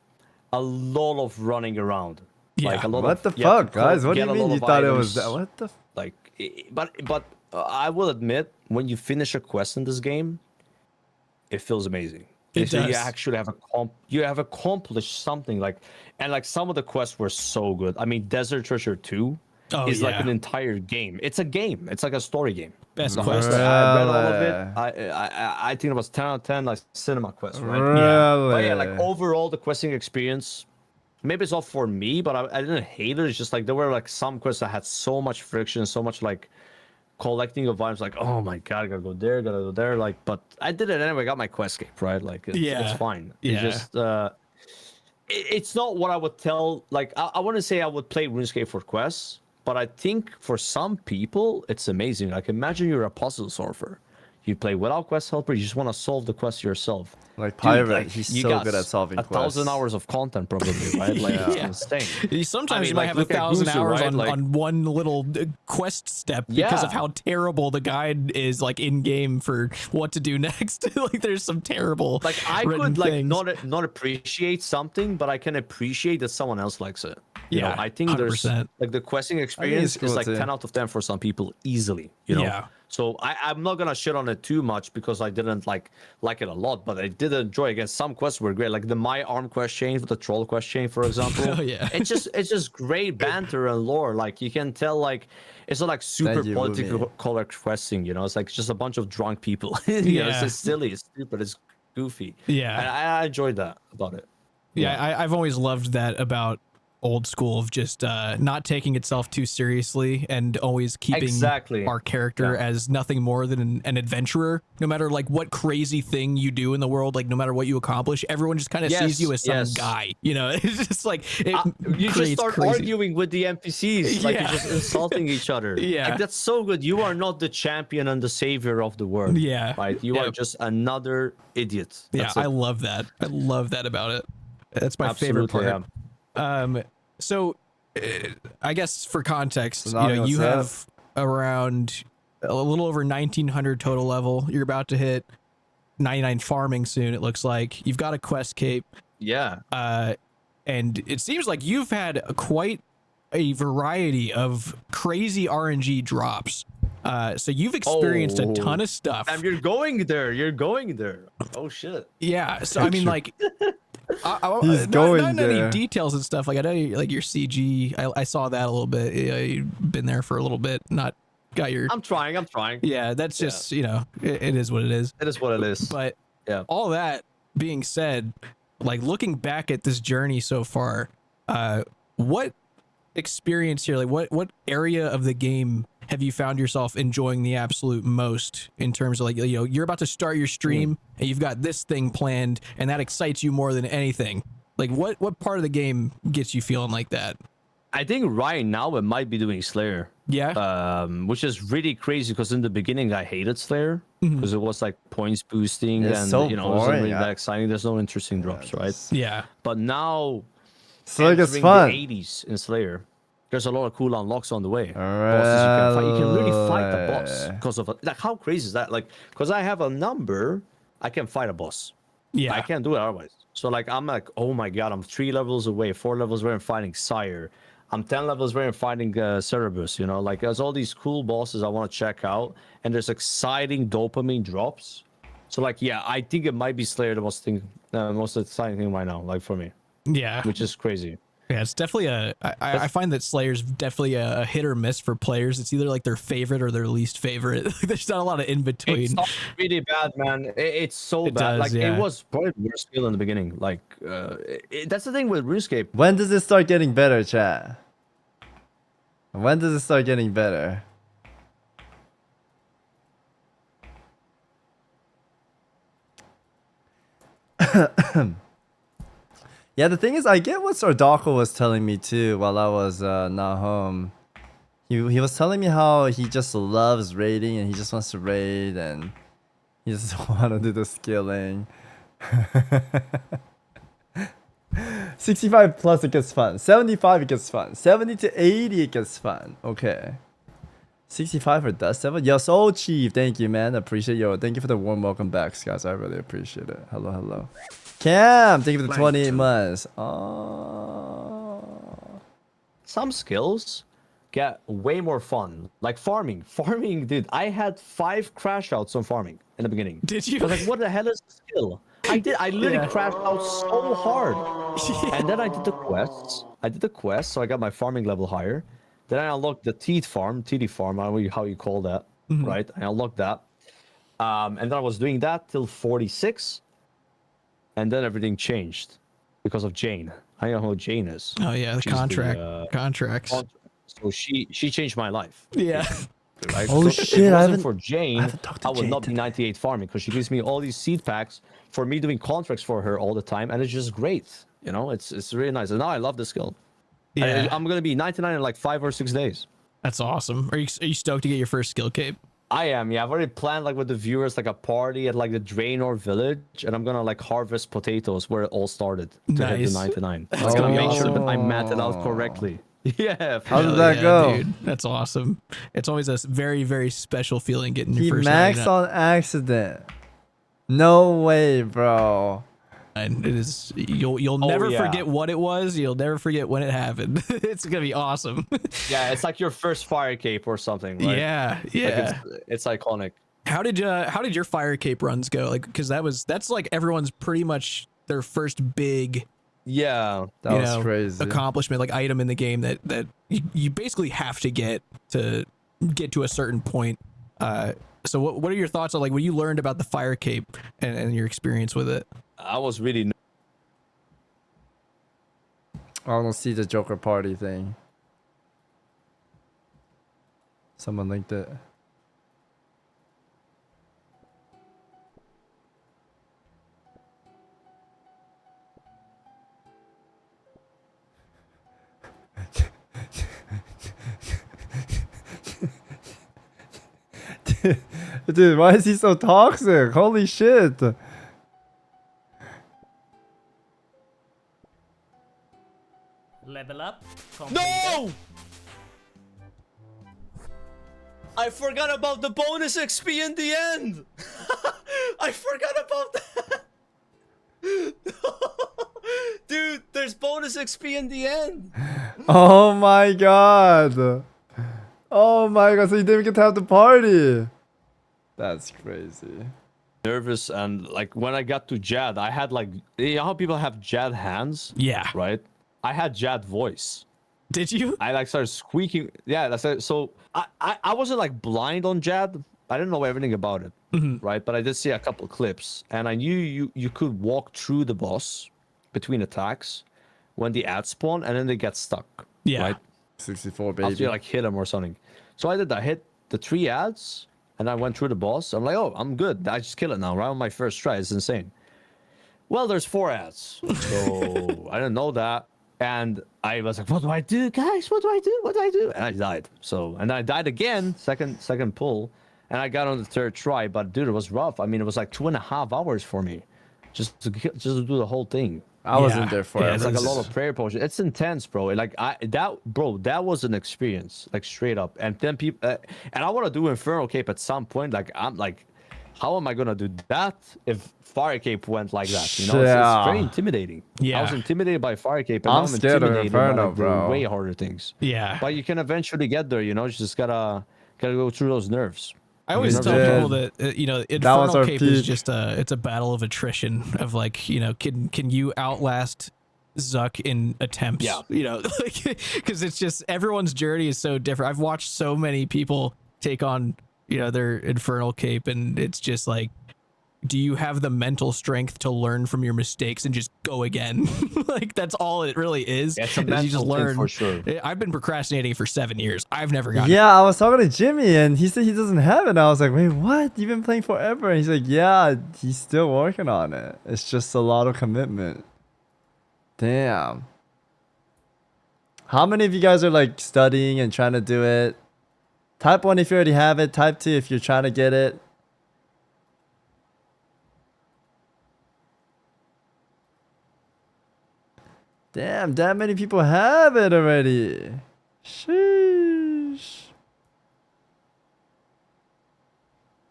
a lot of running around. Like Yeah. a lot What of the you have to fuck, guys? What do get you a mean lot you of thought it was that? items. What the? Like, but I will admit, when you finish a quest in this game, it feels amazing. It You does. actually have you have accomplished something. Like, and like some of the quests were so good. I mean, Desert Treasure 2 Oh, is like yeah. an entire game. It's a game. It's like a story game. Best The quest. whole story. I read all of it. Really? I think it was 10 out of 10 like cinema quest, right? Really? But yeah, like overall the questing experience, maybe it's not for me, but I didn't hate it. It's just like there were like some quests that had so much friction, so much like collecting of vibes, like, oh my god, I gotta go there, gotta go there. Like, but I did it anyway, got my quest cape, right? Like it's fine. Yeah. It's just it's not what I would tell. Like I wouldn't say I would play RuneScape for quests, but I think for some people it's amazing. Like imagine you're a puzzle solver. You play without quest helper, you just want to solve the quest yourself. Like Dude, Pirate, like, he's you so got good at solving 1,000 quests. hours of content probably, right? Like it's Yeah. insane. Sometimes I mean, you might like, have look at 1,000 Gusu, hours right? Like- on one little quest step because of Yeah. how terrible the guide is, like in game for what to do next. Like there's some terrible Like I written could like things. not appreciate something, but I can appreciate that someone else likes it. You know, Yeah, I think there's 100%. like the questing experience cool is like too. 10 out of 10 for some people easily. You know, Yeah. so I'm not gonna shit on it too much because I didn't like it a lot, but I did enjoy. Again, some quests were great, like the My Arm quest chain for the Troll quest chain, for example. Oh, yeah. it's just great banter and lore. Like you can tell, like it's not like super you, political Boomy. color questing. You know, it's like just a bunch of drunk people. You know, it's Yeah. just silly, it's stupid, it's goofy. Yeah. And I enjoyed that about it. Yeah, I've always loved that about old school of just not taking itself too seriously and always keeping Exactly. our character Yeah. as nothing more than an adventurer. No matter like what crazy thing you do in the world, like no matter what you accomplish, everyone just kind of sees you as some yes. guy. You know, it's just like it You just creates start crazy. arguing with the NPCs, like Yeah. you're just insulting each other. Yeah. Like, that's so good. You are not the champion and the savior of the world. Yeah. Right? You Yeah. are just another idiot. Yeah, That's I it. love that. I love that about it. That's my favorite Absolutely, part. So I guess for context, So now you what's up? have around a little over 1900 total level. You're about to hit 99 farming soon, it looks like. You've got a quest cape, Yeah. and it seems like you've had quite a variety of crazy RNG drops. So you've experienced a ton of stuff. And you're going there. You're going there. Oh shit. Yeah, so I mean, like, He's not, going not there. any details and stuff. Like I know, like your CG, I saw that a little bit. Yeah, you've been there for a little bit. Not got your. I'm trying. Yeah, that's just it is what it is. It is what it is. But Yeah. all that being said, like looking back at this journey so far, what experience here, like what area of the game have you found yourself enjoying the absolute most in terms of like, you're about to start your stream and you've got this thing planned and that excites you more than anything. Like what part of the game gets you feeling like that? I think right now it might be doing Slayer. Yeah. Which is really crazy because in the beginning I hated Slayer Mm-hmm. because it was like points boosting It's and so it wasn't boring, really yeah. that exciting. There's no interesting drops, right? Yeah. But now So like it's entering fun. the 80s in Slayer, there's a lot of cool unlocks on the way. Bosses you can fight. You can really fight the boss Really? because of like how crazy is that? Like because I have a number, I can fight a boss. Yeah. I can't do it otherwise. So like I'm like, oh my god, I'm 3 levels away, 4 levels away, I'm fighting Sire. I'm 10 levels away, I'm fighting Cerebus. You know, like there's all these cool bosses I want to check out, and there's exciting dopamine drops. So like, yeah, I think it might be Slayer the most exciting thing right now, like for me. Yeah. which is crazy. Yeah, it's definitely I find that Slayer's definitely a hit or miss for players. It's either like their favorite or their least favorite. There's not a lot of in between. It's not really bad, man. It's so It bad. does, Like yeah. it was probably the worst skill in the beginning. Like that's the thing with RuneScape. When does it start getting better, chat? When does it start getting better? Yeah, the thing is, I get what Sardako was telling me too while I was not home. He was telling me how he just loves raiding and he just wants to raid and he just want to do the skilling. 65 plus it gets fun. 75 it gets fun. 70 to 80 it gets fun. Okay. 65 for Dust Devil? Yo, Soul Chief, thank you, man. Appreciate you. Thank you for the warm welcome back, guys. I really appreciate it. Hello, hello. Cam, thank you for the 28 months. Oh. Some skills get way more fun. Like farming. Farming, dude. I had 5 crash outs on farming in the beginning. Did you? I was like, what the hell is the skill? I did. I literally crashed out so hard. And then I did the quests. So I got my farming level higher. Then I unlocked the TD farm. I don't know how you call that, right? I unlocked that. And then I was doing that till 46. And then everything changed because of Jane. I don't know who Jane is. Oh yeah, the She's contracts. So she changed my life. Yeah. Right? Oh, So shit, If it I wasn't haven't- for Jane, haven't talked to I would Jane not be today. 98 farming because she gives me all these seed packs for me doing contracts for her all the time, and it's just great. You know, it's really nice. And now I love the skill. Yeah. I'm gonna be 99 in like 5 or 6 days. That's awesome. Are you stoked to get your first skill cape? I am, yeah. I've already planned like with the viewers like a party at like the Draenor village, and I'm gonna like harvest potatoes where it all started to hit Nice. the 99. That's I'm gonna gonna be make sure that I awesome. mapped it out correctly. Yeah. How did Hell that yeah, go? dude. That's awesome. It's always a very, very special feeling getting your He first maxed 99. on accident. No way, bro. And it is you'll never yeah. forget what it was. You'll never forget when it happened. It's gonna be awesome. Yeah, it's like your first fire cape or something, right? Yeah, Like, yeah. it's iconic. How did your fire cape runs go? Like, because that's like everyone's pretty much their first big Yeah. That you was know, crazy. accomplishment, like item in the game that you basically have to get to a certain point. So what are your thoughts on like when you learned about the fire cape and your experience with it? I was really I want to see the Joker party thing. Someone linked it. Dude, why is he so toxic? Holy shit. Level up. No! I forgot about the bonus XP in the end. I forgot about that. Dude, there's bonus XP in the end. Oh my god. Oh my god, so you didn't get to have the party. That's crazy. Nervous, and like when I got to Jad, I had like, you know how people have Jad hands, Yeah. right? I had Jad voice. Did you? I like started squeaking. Yeah, that's it. So I wasn't like blind on Jad. I didn't know everything about it, right? But I did see a couple clips, and I knew you could walk through the boss between attacks when the ads spawn, and then they get stuck. Yeah. Right? 64 After baby. you like hit them or something. So I did. I hit the 3 ads, and I went through the boss. I'm like, oh, I'm good. I just kill it now. Right on my first try. It's insane. Well, there's 4 ads, so I didn't know that. And I was like, what do I do, guys? What do I do? What do I do? And I died. So, and I died again, second pull, and I got on the 3rd try. But dude, it was rough. I mean, it was like 2.5 hours for me, just to do the whole thing. I wasn't there for Yeah, it. It's like a this lot is- of prayer potions. It's intense, bro. Like that was an experience, like straight up. And then people, and I want to do Infernal Cape at some point. Like I'm like, how am I gonna do that if Fire Cape went like that? You know, it's very Yeah. intimidating. Yeah. I was intimidated by Fire Cape, and I'm now scared of intimidated by, Inferno, like, the bro. way harder things. Yeah. But you can eventually get there. You know, you just gotta go through those nerves. I always mean, tell yeah. people that you know, was Infernal our Cape is peak. just it's a battle of attrition of like, you know, can you outlast Zuck in attempts. Yeah. You know, because it's just everyone's journey is so different. I've watched so many people take on, you know, their infernal cape, and it's just like, do you have the mental strength to learn from your mistakes and just go again? Like, that's all it really is. It's a is you mental just thing learn. for sure. I've been procrastinating for 7 years. I've never gotten Yeah, I was talking to Jimmy and he said he doesn't have it. And I was like, wait, what? You've been playing forever? And he's like, yeah, he's still working on it. It's just a lot of commitment. Damn. How many of you guys are like studying and trying to do it? Type 1 if you already have it. Type 2 if you're trying to get it. Damn, that many people have it already. Sheesh.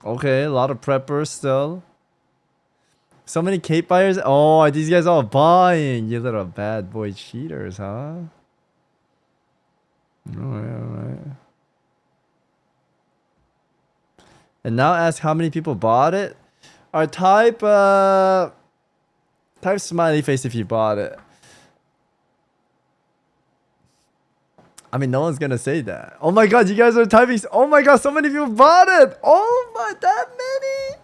Okay, a lot of preppers still. So many cape buyers. Oh, are these guys all buying? You little bad boy cheaters, huh? Alright. And now ask how many people bought it. Or type smiley face if you bought it. I mean, no one's gonna say that. Oh my god, you guys are typing. Oh my god, so many people bought it. Oh my, that many.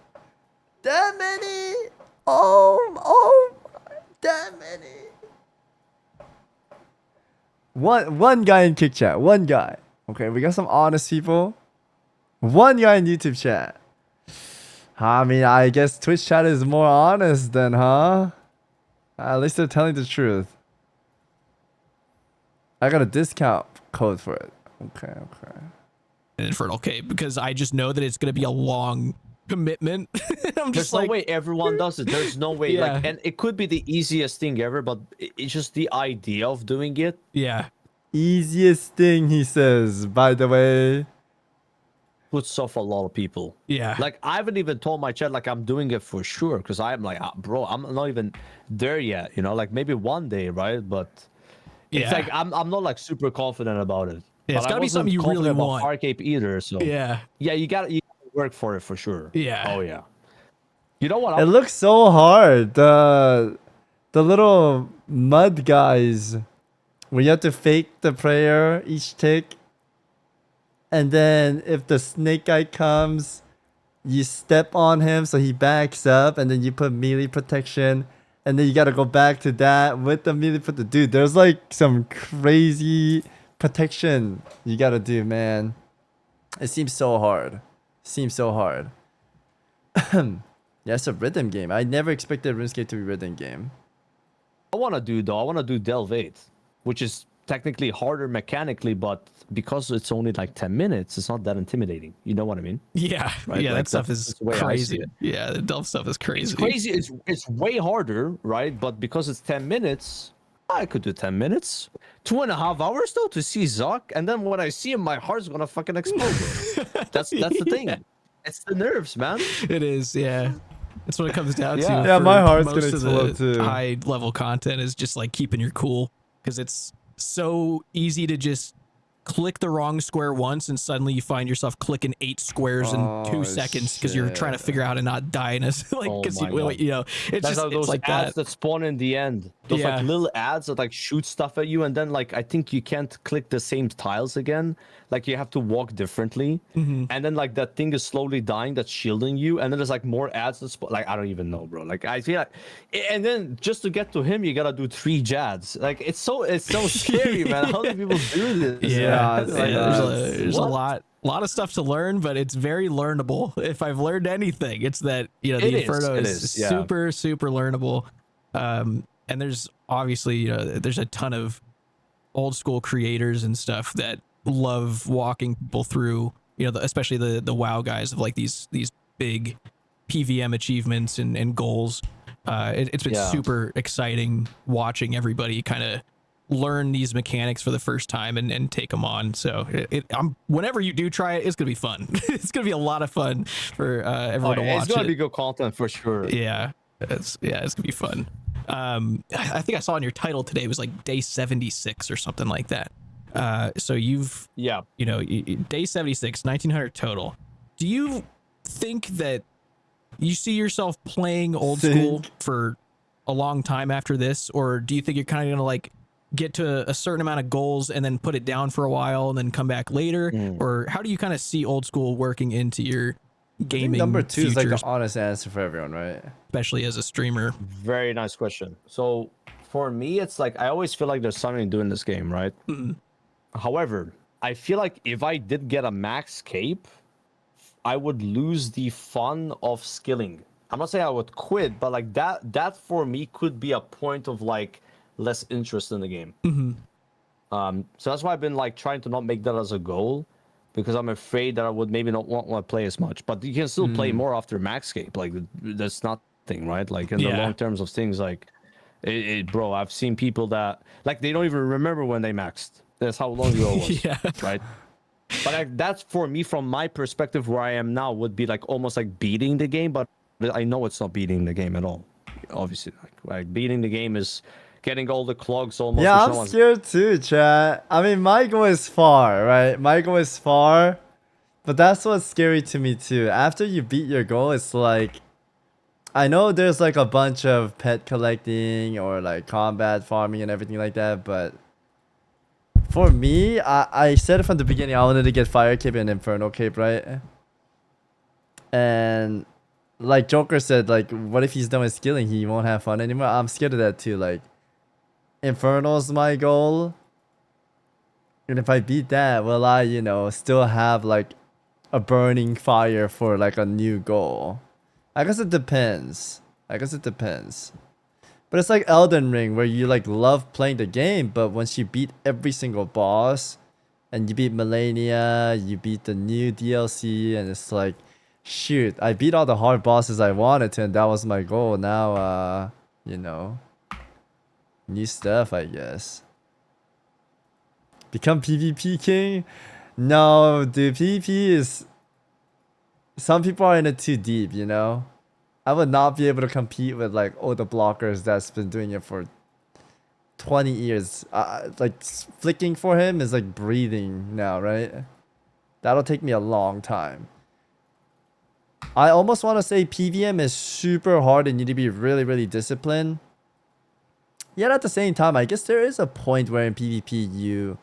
That many. Oh, that many. One guy in Kick Chat. One guy. Okay, we got some honest people. One guy in YouTube chat. I mean, I guess Twitch chat is more honest then, huh? At least they're telling the truth. I got a discount code for it. Okay. an infernal cape because I just know that it's going to be a long commitment. I'm just There's no way everyone does it. There's no way. Yeah. Like, and it could be the easiest thing ever, but it's just the idea of doing it. Yeah. Easiest thing, he says, by the way. Puts off a lot of people. Yeah. Like, I haven't even told my chat, like, I'm doing it for sure. Because I'm like, bro, I'm not even there yet. You know, like, maybe one day, right? But it's Yeah. like, I'm not, like, super confident about it. Yeah, it's But I got to be wasn't something you confident really about want. Farcape either, so. Yeah. Yeah, you gotta work for it for sure. Yeah. Oh, yeah. You know what? It looks so hard. The little mud guys, where you have to fake the prayer each tick. And then if the snake guy comes, you step on him so he backs up, and then you put melee protection, and then you gotta go back to that with the melee protection. Dude, there's like some crazy protection you gotta do, man. It seems so hard. Yeah, it's a rhythm game. I never expected RuneScape to be a rhythm game. I want to do Delve 8, which is technically harder mechanically, but because it's only like 10 minutes, it's not that intimidating. You know what I mean? Yeah. Right? Yeah, Like, that stuff that's is the way I see crazy. it. Yeah, the Delve stuff is crazy. It's crazy. It's way harder, right? But because it's 10 minutes, I could do 10 minutes. 2.5 hours though to see Zuck, and then when I see him, my heart's gonna fucking explode. Bro. That's the thing. Yeah. It's the nerves, man. It is, yeah. That's what it comes down to. Yeah. Yeah, for my heart's most gonna of explode the too. high level content is just like keeping your cool because it's so easy to just click the wrong square once and suddenly you find yourself clicking 8 squares in Oh, 2 seconds because you're trying to shit. figure out how to not die in a like Oh because my you God. know it's That's just how it's those like ads that. that spawn in the end. Those Yeah. like little ads that like shoot stuff at you, and then like I think you can't click the same tiles again. Like you have to walk differently, Mm-hmm. and then like that thing is slowly dying that's shielding you, and then there's like more ads that like I don't even know, bro. Like I feel like, and then just to get to him, you gotta do 3 jads. Like it's so scary, man. How do people do this? Yeah, man? it's Like, there's a what? lot of stuff to learn, but it's very learnable. If I've learned anything, it's that the It is, Inferno it is is, yeah. super learnable. And there's obviously there's a ton of old school creators and stuff that love walking people through. Especially the WoW guys of like these big PVM achievements and goals. It's been Yeah. super exciting watching everybody kind of learn these mechanics for the first time and take them on. So whenever you do try it, it's gonna be fun. It's gonna be a lot of fun for everyone to watch. It's gonna it. be good content for sure. Yeah, it's gonna be fun. I think I saw in your title today it was like day 76 or something like that. So you've Yeah. day 76, 1900 total. Do you think that you see yourself playing old school for a long time after this, or do you think you're kind of gonna like get to a certain amount of goals and then put it down for a while and then come back later, or how do you kind of see old school working into your I think gaming number 2 is like future, the honest answer for everyone, right? especially as a streamer? Very nice question. So for me, it's like I always feel like there's something to do in this game, right? However, I feel like if I did get a max cape, I would lose the fun of skilling. I'm not saying I would quit, but like that for me could be a point of like less interest in the game. So that's why I've been like trying to not make that as a goal, because I'm afraid that I would maybe not want to play as much. But you can still play more after max cape. Like that's nothing, right? Like in the long terms of things, like bro, I've seen people that like they don't even remember when they maxed. That's how long ago it was, right? But like, that's for me, from my perspective, where I am now, would be like almost like beating the game. But I know it's not beating the game at all. Obviously, like beating the game is getting all the clogs almost. Yeah, I'm scared too, chat. I mean, my goal is far, right? My goal is far, but that's what's scary to me too. After you beat your goal, it's like, I know there's like a bunch of pet collecting or like combat farming and everything like that, but for me, I said it from the beginning, I wanted to get Fire Cape and Inferno Cape, right? And like Joker said, like, what if he's done with skilling? He won't have fun anymore. I'm scared of that too. Like, Inferno's my goal. And if I beat that, will I, you know, still have like a burning fire for like a new goal? I guess it depends. But it's like Elden Ring, where you like love playing the game, but once you beat every single boss, and you beat Millennia, you beat the new DLC, and it's like, shoot, I beat all the hard bosses I wanted to, and that was my goal. Now, you know, new stuff, I guess. Become PvP king? No, dude, PvP is... Some people are in it too deep, you know? I would not be able to compete with like all the blockers that's been doing it for 20 years. Like flicking for him is like breathing now, right? That'll take me a long time. I almost want to say PVM is super hard and you need to be really, really disciplined. Yet at the same time, I guess there is a point where in PvP you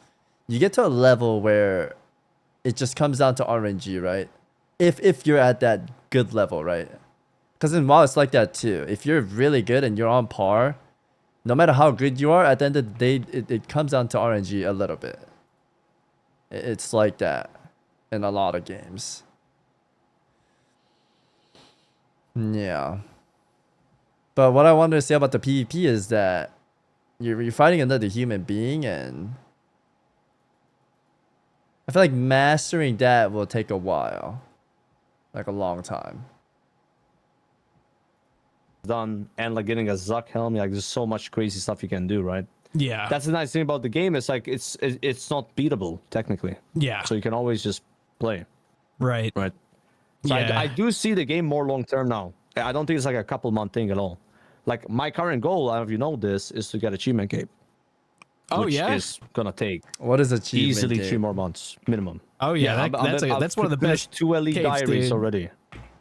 get to a level where it just comes down to RNG, right? If you're at that good level, right? Because in WoW, it's like that too. If you're really good and you're on par, no matter how good you are, at the end of the day, it comes down to RNG a little bit. It's like that in a lot of games. Yeah. But what I wanted to say about the PvP is that you're fighting another human being, and I feel like mastering that will take a while. Like a long time. Done, and like getting a Zuck helm, like there's so much crazy stuff you can do, right? Yeah. That's the nice thing about the game. It's like it's not beatable technically. Yeah. So you can always just play. Right. Right. So Yeah. I do see the game more long term now. I don't think it's like a couple month thing at all. Like my current goal, I don't know if you know this, is to get achievement cape. Oh which yeah. is gonna take What is achievement easily game? 3 more months minimum. Oh yeah. That's one of the best. 2 elite capes, diaries dude. already.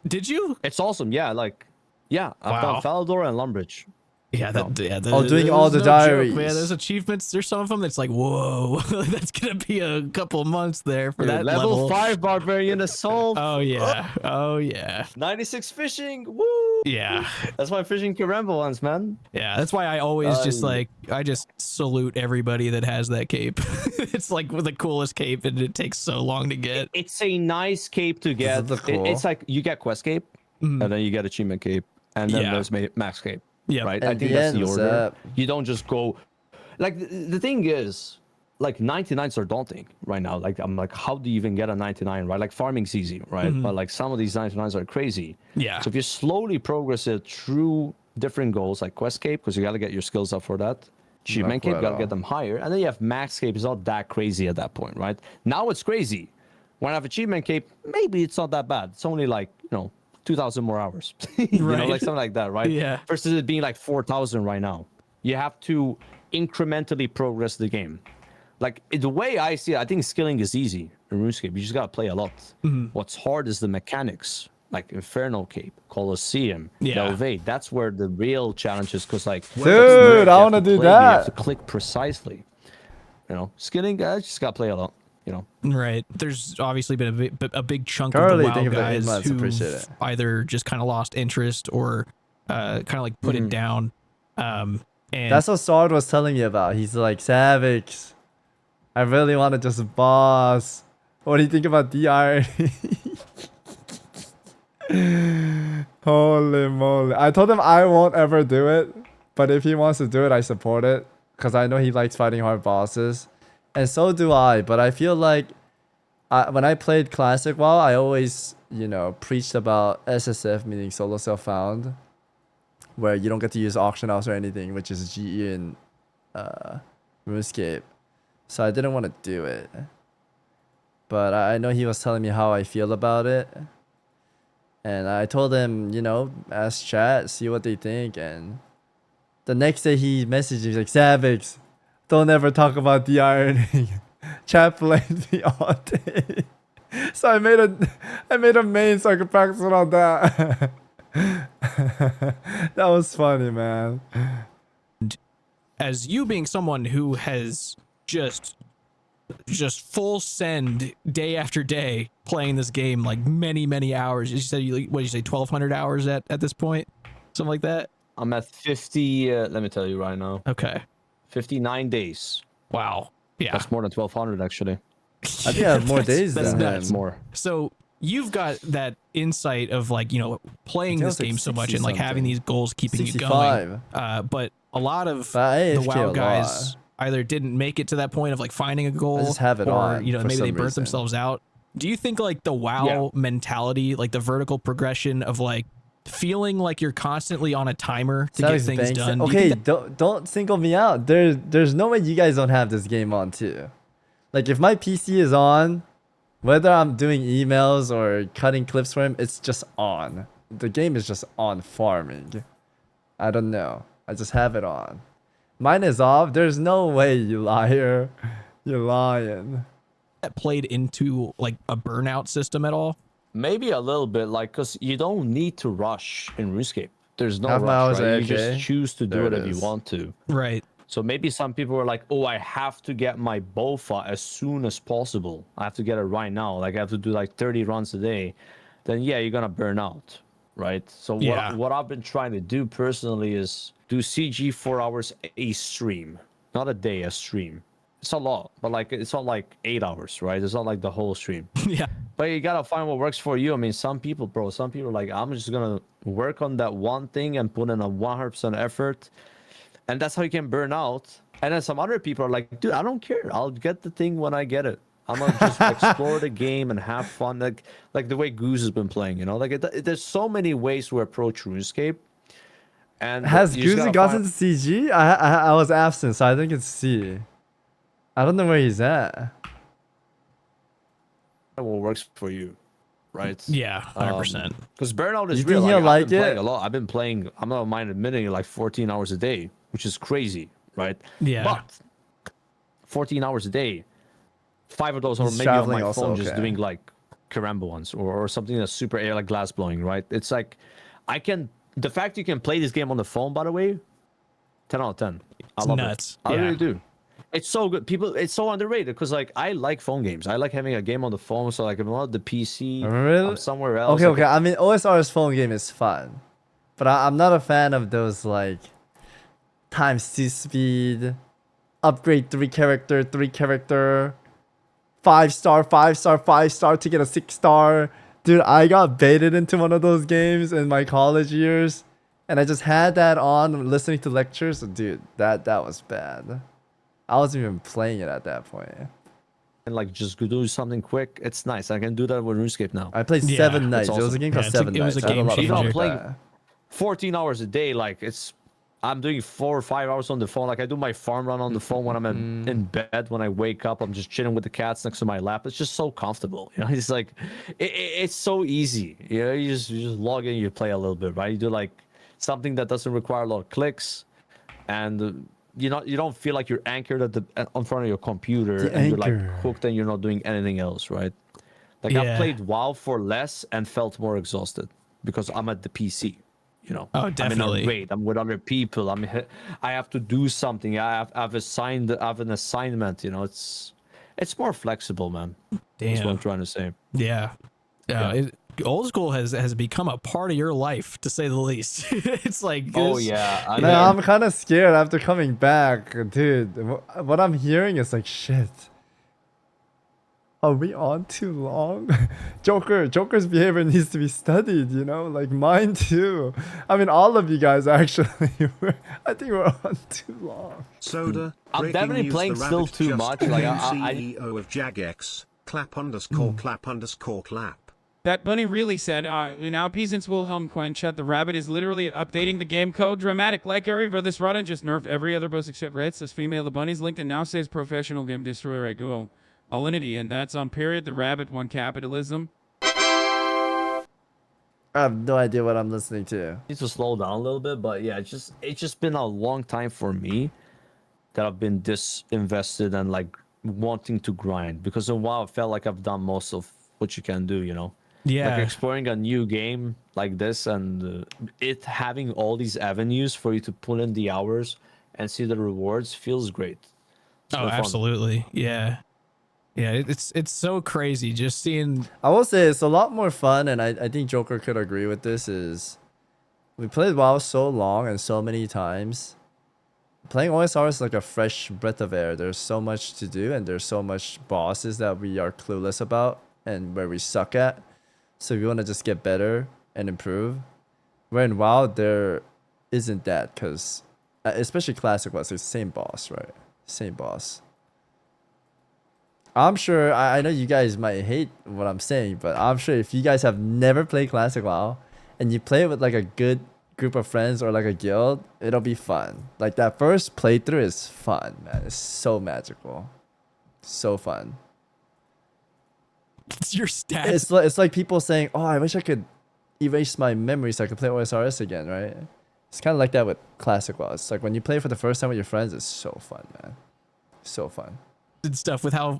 Did you? It's awesome. Yeah, like I've done Falador and Lumbridge. Yeah, doing all the there's no diaries. joke, man. There's achievements. There's some of them that's like, whoa, that's gonna be a couple months there for that level 5 barbarian assault. Oh yeah, oh yeah, 96 fishing. Woo! yeah, That's my fishing Kiremba ones, man. yeah. That's why I always just like I just salute everybody that has that cape. It's like the coolest cape, and it takes so long to get. It's a nice cape to get. Cool? It's like you get quest cape, and then you get achievement cape, and then there's max cape. Yeah, right. And I think that's the ends order. up- You don't just go. Like the thing is, like 99s are daunting right now. Like I'm like, how do you even get a 99? Right? Like farming's easy, right? But like some of these 99s are crazy. Yeah. So if you slowly progress it through different goals, like quest cape, because you got to get your skills up for that. Achievement cape, quite got to all. get them higher, and then you have max cape. It's not that crazy at that point, right? Now it's crazy. When I have achievement cape, maybe it's not that bad. It's only like 2,000 more hours, you know, Right. like something like that, right? Yeah. Versus it being like 4,000 right now. You have to incrementally progress the game. Like the way I see it, I think skilling is easy in RuneScape. You just gotta play a lot. What's hard is the mechanics, like Inferno Cape, Colosseum, Yeah. Delvade. That's where the real challenge is, because like, Dude, I want to do You have to that. click precisely. You know, skinning guys just gotta play a lot. You know, Right. There's obviously been a big chunk of Carly, the WoW thank you for the 8 guys months. who Appreciate it. either just kind of lost interest or kind of like put it down. And That's what Sword was telling me about. He's like, Savage, I really want to just boss. What do you think about DRE? Holy moly. I told him I won't ever do it, but if he wants to do it, I support it. Because I know he likes fighting hard bosses. And so do I, but I feel like when I played Classic WoW, I always, you know, preached about SSF, meaning solo self-found, where you don't get to use auction house or anything, which is GE and RuneScape. So I didn't want to do it. But I know he was telling me how I feel about it. And I told him, you know, ask chat, see what they think. And the next day he messaged me, he's like, Savage, don't ever talk about the ironing. Chat blames me all day. So I made a main so I could practice it on that. That was funny, man. as you being someone who has just full send day after day playing this game, like many hours. You said what did you say, 1,200 hours at this point, something like that. I'm at 50. Let me tell you right now. Okay. 59 days. Wow. Yeah. That's more than 1,200 actually. I think I have more days that's than nuts. him. More. So you've got that insight of like, you know, playing I think this it was like game so much 60 and like having something. these goals keeping you 65. going. But a lot of But I the AFK WoW a guys lot. either didn't make it to that point of like finding a goal, I just have it or on you know, for maybe they some burnt reason. themselves out. Do you think like the WoW mentality, like the vertical progression of like feeling like you're constantly on a timer to get things done? Okay, don't single me out. There's no way you guys don't have this game on too. Like if my PC is on, whether I'm doing emails or cutting clips for him, it's just on. The game is just on farming. I don't know. I just have it on. Mine is off. There's no way, you liar. You're lying. that played into like a burnout system at all? Maybe a little bit, like, because you don't need to rush in RuneScape. There's no Half my rush, hours right? You AFK. just choose to There do it it if you is. want to. Right. So maybe some people were like, oh, I have to get my BOFA as soon as possible. I have to get it right now. Like, I have to do like 30 runs a day. Then, yeah, you're going to burn out, right? So Yeah. what I've been trying to do personally is do CG 4 hours a stream. Not a day, a stream. It's a lot, but like it's not like 8 hours, right? It's not like the whole stream. Yeah. But you gotta find what works for you. I mean, some people are like, I'm just gonna work on that one thing and put in a 100% effort, and that's how you can burn out. And then some other people are like, dude, I don't care. I'll get the thing when I get it. I'm gonna just explore the game and have fun, like the way Goose has been playing. You know, like there's so many ways to approach RuneScape. And Has you just Guzi gotta gotten find to CG? I was absent, so I think it's C. I don't know where he's at. what works for you, right? Yeah. 100%. Because burnout is You real. think he'll I've like been playing it? a lot. I've been playing. I'm not mind admitting it, like 14 hours a day, which is crazy, right? Yeah. But 14 hours a day, 5 of those are He's maybe on traveling my also, phone, just okay. doing like Karamba ones or something that's super air like glass blowing, right? It's like I can. The fact you can play this game on the phone, by the way, 10 out of 10. I love nuts. it. I Yeah. really do. It's so good. It's so underrated because like I like phone games. I like having a game on the phone. So like if I'm on the PC, Really? I'm somewhere else. Okay. I mean, OSRS phone game is fun, but I'm not a fan of those like times 2 speed, upgrade 3 character, 5-star, 5-star, 5-star to get a 6-star. Dude, I got baited into one of those games in my college years, and I just had that on listening to lectures. Dude, that was bad. I wasn't even playing it at that point. And like just go do something quick. It's nice. I can do that with RuneScape now. I played Yeah, 7 that's nights. It was a awesome. game Yeah, called it's a- 7 it was nights. a I had game lot of You know, fun changer. with playing that. 14 hours a day, like I'm doing 4 or 5 hours on the phone. Like I do my farm run on the phone when I'm in bed. When I wake up, I'm just chilling with the cats next to my lap. It's just so comfortable. You know, it's like it's so easy. You know, you just log in, you play a little bit, right? You do like something that doesn't require a lot of clicks, and you don't feel like you're anchored in front of your computer The and you're like anchor. hooked and you're not doing anything else, right? Like I've Yeah. played WoW for less and felt more exhausted because I'm at the PC. You know, Oh, I'm definitely. in a raid. I'm with other people. I have to do something. I have an assignment. You know, it's more flexible, man. That's what I'm Damn. trying to say. Yeah. Yeah. Old school has become a part of your life, to say the least. It's like Oh this- yeah, I Man, mean, I'm kind of scared after coming back, dude. What I'm hearing is like, shit. Are we on too long? Joker's behavior needs to be studied, you know? Like mine too. I mean, all of you guys actually. I think we're on too long. Soda. I'm breaking definitely news, playing the still rabbit too just much. became Like CEO of Jagex. Clap underscore clap underscore clap. That bunny really said, now peasants will helm quench. The rabbit is literally updating the game code dramatic. Like every for this run just nerfed every other boss except Red. Says female the bunny's linked and now says professional game destroyer at Google. Alinity, and that's on period. The rabbit won capitalism. I have no idea what I'm listening to. need to slow down a little bit, but yeah, it's just been a long time for me that I've been disinvested and like wanting to grind because in WoW I felt like I've done most of what you can do, you know. yeah. Like exploring a new game like this and it having all these avenues for you to put in the hours and see the rewards feels great. It's Oh, more fun. absolutely. Yeah. Yeah, it's so crazy just seeing. I will say it's a lot more fun, and I think Joker could agree with this, is we played WoW so long and so many times. Playing OSR is like a fresh breath of air. There's so much to do, and there's so much bosses that we are clueless about and where we suck at. So we want to just get better and improve. Where in WoW, there isn't that, because especially Classic WoW, it's the same boss, right? Same boss. I'm sure, I know you guys might hate what I'm saying, but I'm sure if you guys have never played Classic WoW and you play it with like a good group of friends or like a guild, it'll be fun. Like that first playthrough is fun, man. It's so magical. So fun. It's your stats. It's like people saying, oh, I wish I could erase my memory so I could play OSRS again, right? It's kind of like that with Classic WoW. It's like when you play for the first time with your friends, it's so fun, man. So fun. And stuff with how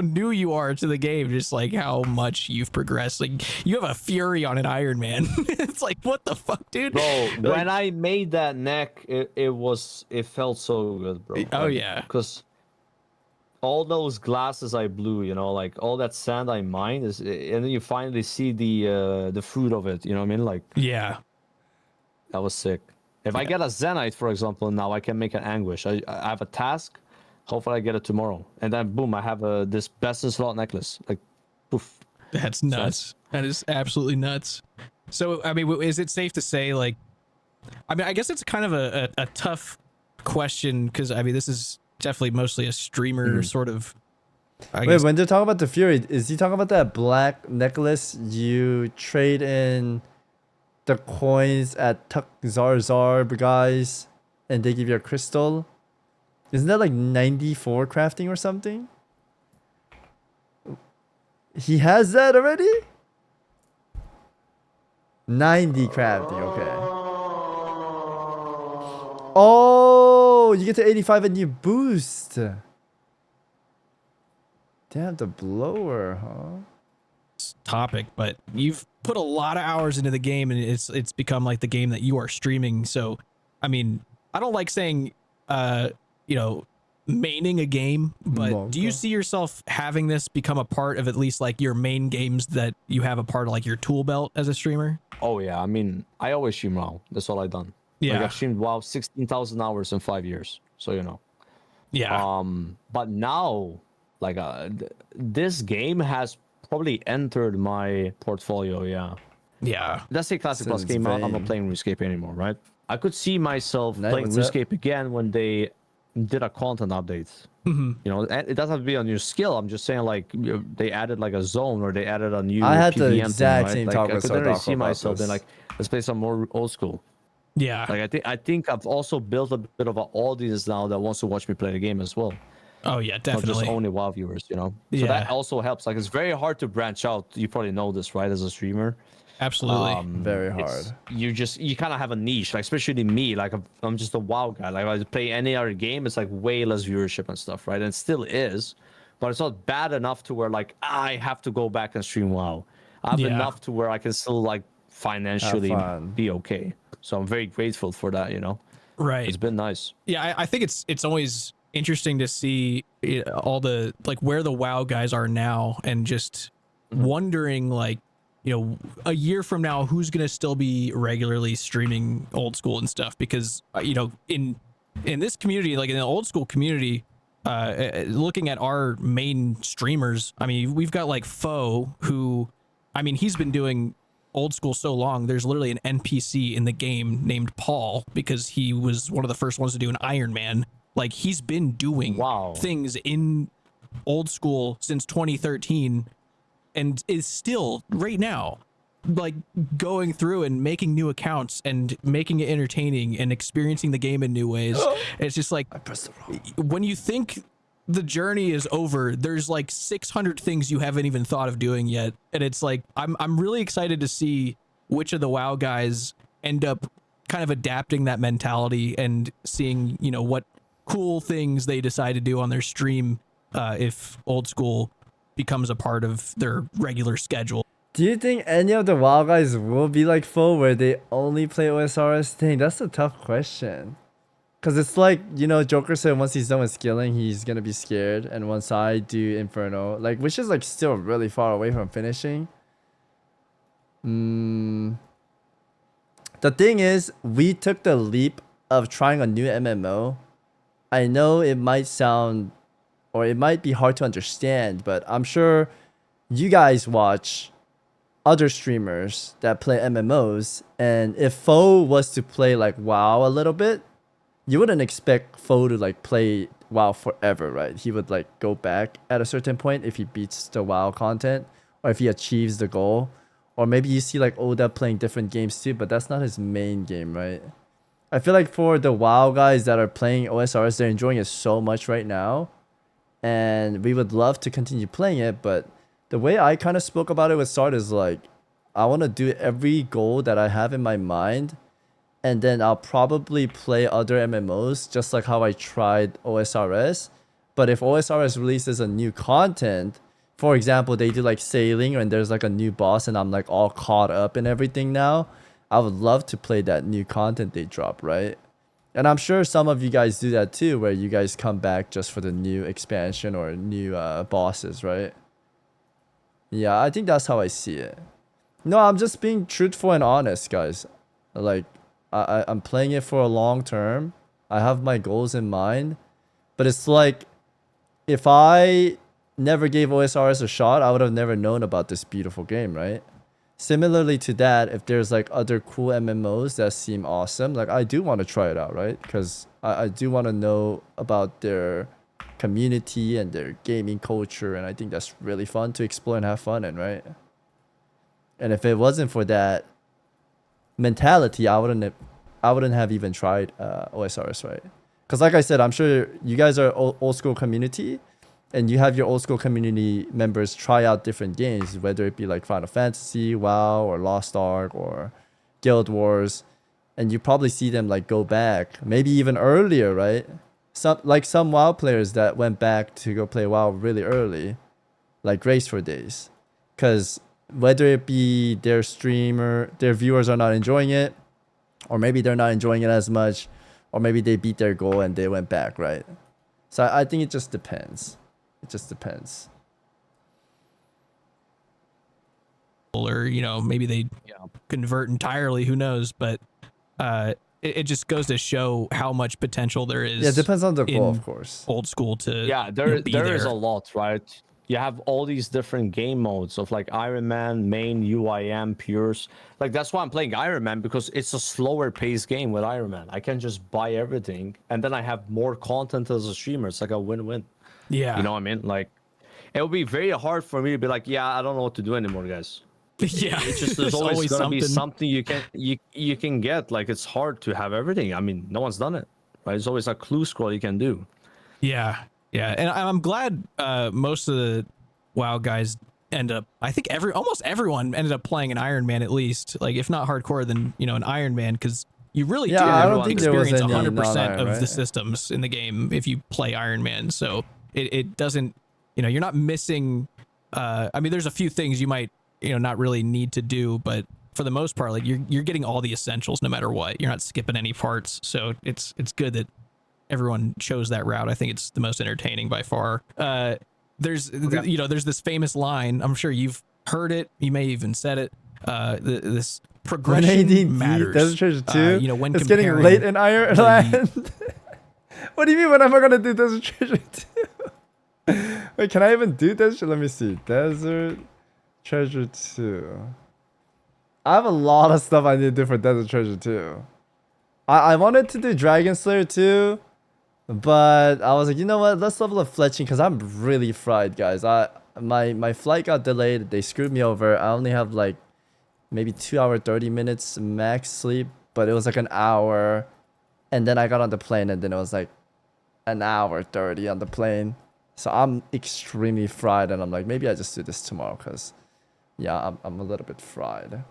new you are to the game, just like how much you've progressed. Like you have a fury on an Iron Man. It's like, what the fuck, dude? Bro, when I made that neck, it felt so good, bro. Oh, Like, yeah. because all those glasses I blew, you know, like all that sand I mined is, and then you finally see the fruit of it. You know what I mean? Like Yeah. that was sick. If I get a Zenite, for example, now I can make an Anguish. I have a task. Hopefully I get it tomorrow, and then boom, I have this best in slot necklace. Like, poof. That's nuts. That is absolutely nuts. So, I mean, is it safe to say, like, I mean, I guess it's kind of a tough question because, I mean, this is definitely mostly a streamer sort of. I Wait, guess, when they're talking about the Fury, is he talking about that black necklace you trade in the coins at Zarzar, guys, and they give you a crystal? Isn't that like 94 crafting or something? He has that already? 90 crafting, okay. Oh, you get to 85 and you boost. Damn, the blower, huh? topic, but you've put a lot of hours into the game, and it's become like the game that you are streaming. So, I mean, I don't like saying, you know, maining a game, but do you see yourself having this become a part of at least like your main games that you have a part of like your tool belt as a streamer? Oh yeah, I mean, I always stream WoW. That's all I've done. Yeah. Like I've streamed WoW 16,000 hours in 5 years. So you know. Yeah. But now, like, this game has probably entered my portfolio. Yeah. Yeah. Let's say Classic Since Plus came out. I'm not Vayne. playing RuneScape anymore, right? I could see myself Night, playing what's up? RuneScape again when they did a content update. Mm-hmm. You know, and it doesn't have to be on your skill. I'm just saying, like, they added like a zone or they added a new. I had the PvM exact thing, same right? talk Like, with I could really Sardako see about myself this. then, like, let's play some more old school. Yeah. Like, I think I've also built a bit of an audience now that wants to watch me play the game as well. Oh yeah, Not definitely. just only WoW viewers, you know. So Yeah. that also helps. Like, it's very hard to branch out. You probably know this, right? As a streamer. Absolutely. Very It's- hard. you kind of have a niche, like especially me, like I'm just a WoW guy. Like if I play any other game, it's like way less viewership and stuff, right? And it still is, but it's not bad enough to where like I have to go back and stream WoW. I have Yeah. enough to where I can still like financially fun. be okay. So I'm very grateful for that, you know. Right. It's been nice. Yeah, I think it's always interesting to see all the like where the WoW guys are now, and just wondering like, you know, a year from now who's gonna still be regularly streaming old school and stuff, because you know, in this community, like in the old school community, looking at our main streamers, I mean, we've got like Foe, who, I mean, he's been doing old school so long, there's literally an NPC in the game named Paul, because he was one of the first ones to do an Iron Man. Like, he's been doing things in old school since 2013, and is still right now like going through and making new accounts and making it entertaining and experiencing the game in new ways. It's just like, when you think the journey is over, there's like 600 things you haven't even thought of doing yet, and it's like I'm really excited to see which of the WoW guys end up kind of adapting that mentality and seeing, you know, what cool things they decide to do on their stream if old school becomes a part of their regular schedule. Do you think any of the WoW guys will be like Foe, where they only play OSRS? Dang, that's a tough question. Because it's like, you know, Joker said once he's done with skilling, he's going to be scared. And once I do Inferno, like, which is like still really far away from finishing. The thing is, we took the leap of trying a new MMO. I know it might sound, or it might be hard to understand, but I'm sure you guys watch other streamers that play MMOs. And if Foe was to play like WoW a little bit, you wouldn't expect Foe to like play WoW forever, right? He would like go back at a certain point if he beats the WoW content, or if he achieves the goal. Or maybe you see like Oda playing different games too, but that's not his main game, right? I feel like for the WoW guys that are playing OSRS, they're enjoying it so much right now, and we would love to continue playing it. But the way I kind of spoke about it with Sard is like, I want to do every goal that I have in my mind, and then I'll probably play other MMOs just like how I tried OSRS. But if OSRS releases a new content, for example, they do like sailing and there's like a new boss and I'm like all caught up in everything now, I would love to play that new content they drop, right? And I'm sure some of you guys do that too, where you guys come back just for the new expansion or new bosses, right? Yeah, I think that's how I see it. No, I'm just being truthful and honest, guys. Like, I'm playing it for a long term. I have my goals in mind. But it's like, if I never gave OSRS a shot, I would have never known about this beautiful game, right? Similarly to that, if there's like other cool MMOs that seem awesome, like I do want to try it out, right? Because I do want to know about their community and their gaming culture, and I think that's really fun to explore and have fun in, right? And if it wasn't for that mentality, I wouldn't have even tried OSRS, right? Because like I said, I'm sure you guys are old school community, and you have your old school community members try out different games, whether it be like Final Fantasy, WoW, or Lost Ark, or Guild Wars, and you probably see them like go back, maybe even earlier, right? Some WoW players that went back to go play WoW really early, like Grace for Days, because whether it be their viewers are not enjoying it, or maybe they're not enjoying it as much, or maybe they beat their goal and they went back, right? So I think it just depends. It just depends. Or, you know, maybe they convert entirely, who knows? But it just goes to show how much potential there is. Yeah, it depends on the goal, of course. Old school to there there is a lot, right? You have all these different game modes of like Iron Man, main, UIM, pures. Like that's why I'm playing Iron Man, because it's a slower paced game with Iron Man. I can just buy everything and then I have more content as a streamer. It's like a win-win. Yeah. You know what I mean? Like it would be very hard for me to be like, yeah, I don't know what to do anymore, guys. Yeah. It's just there's always gonna be something you can get. Like it's hard to have everything. I mean, no one's done it. Right? There's always a clue scroll you can do. Yeah. Yeah, and I'm glad most of the WoW guys I think almost everyone ended up playing an Iron Man at least, like if not hardcore, then you know an Iron Man, because you really do I don't think experience there was 100% of right? the systems in the game if you play Iron Man. So it doesn't you know, you're not missing. I mean, there's a few things you might, you know, not really need to do, but for the most part, like you're getting all the essentials no matter what. You're not skipping any parts, so it's good that everyone chose that route. I think it's the most entertaining by far. There's you know, there's this famous line. I'm sure you've heard it. You may even said it. This progression matters. Desert Treasure 2. You know, when it's getting comparing late in Ireland. What do you mean? When am I gonna do Desert Treasure 2? Wait, can I even do Desert? Let me see. Desert Treasure 2. I have a lot of stuff I need to do for Desert Treasure 2. I wanted to do Dragon Slayer 2, but I was like, you know what? Let's level up Fletching because I'm really fried, guys. My flight got delayed. They screwed me over. I only have like maybe 2 hour 30 minutes max sleep, but it was like an hour. And then I got on the plane and then it was like an hour 30 on the plane. So I'm extremely fried and I'm like, maybe I just do this tomorrow because yeah, I'm a little bit fried.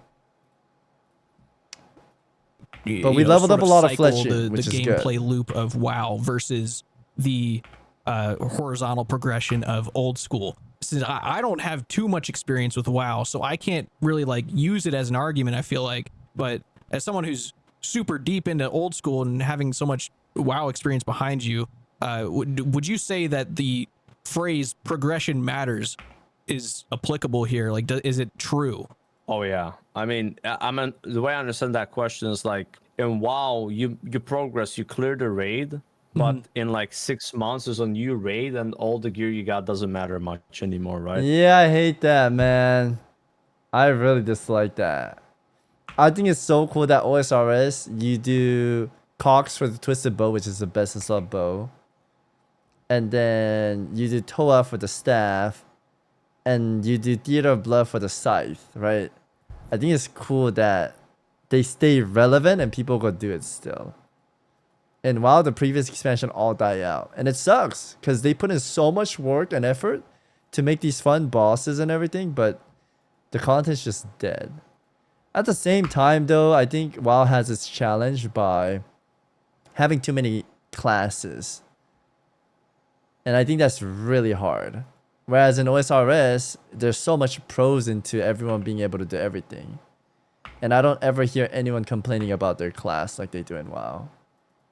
But we leveled up a lot of Fletching, which is good. The gameplay loop of WoW versus the horizontal progression of old school. Since I don't have too much experience with WoW, so I can't really like use it as an argument, I feel like. But as someone who's super deep into old school and having so much WoW experience behind you, would you say that the phrase progression matters is applicable here? Like, is it true? Oh yeah, I mean, the way I understand that question is like in WoW, you progress, you clear the raid, but in like 6 months there's a new raid, and all the gear you got doesn't matter much anymore, right? Yeah, I hate that, man. I really dislike that. I think it's so cool that OSRS you do Cox for the Twisted Bow, which is the best assault bow, and then you do Toa for the staff, and you do Theater of Blood for the scythe, right? I think it's cool that they stay relevant and people go do it still. And while the previous expansion all die out. And it sucks because they put in so much work and effort to make these fun bosses and everything, but the content's just dead. At the same time though, I think WoW has its challenge by having too many classes. And I think that's really hard. Whereas in OSRS, there's so much pros into everyone being able to do everything. And I don't ever hear anyone complaining about their class like they do in WoW.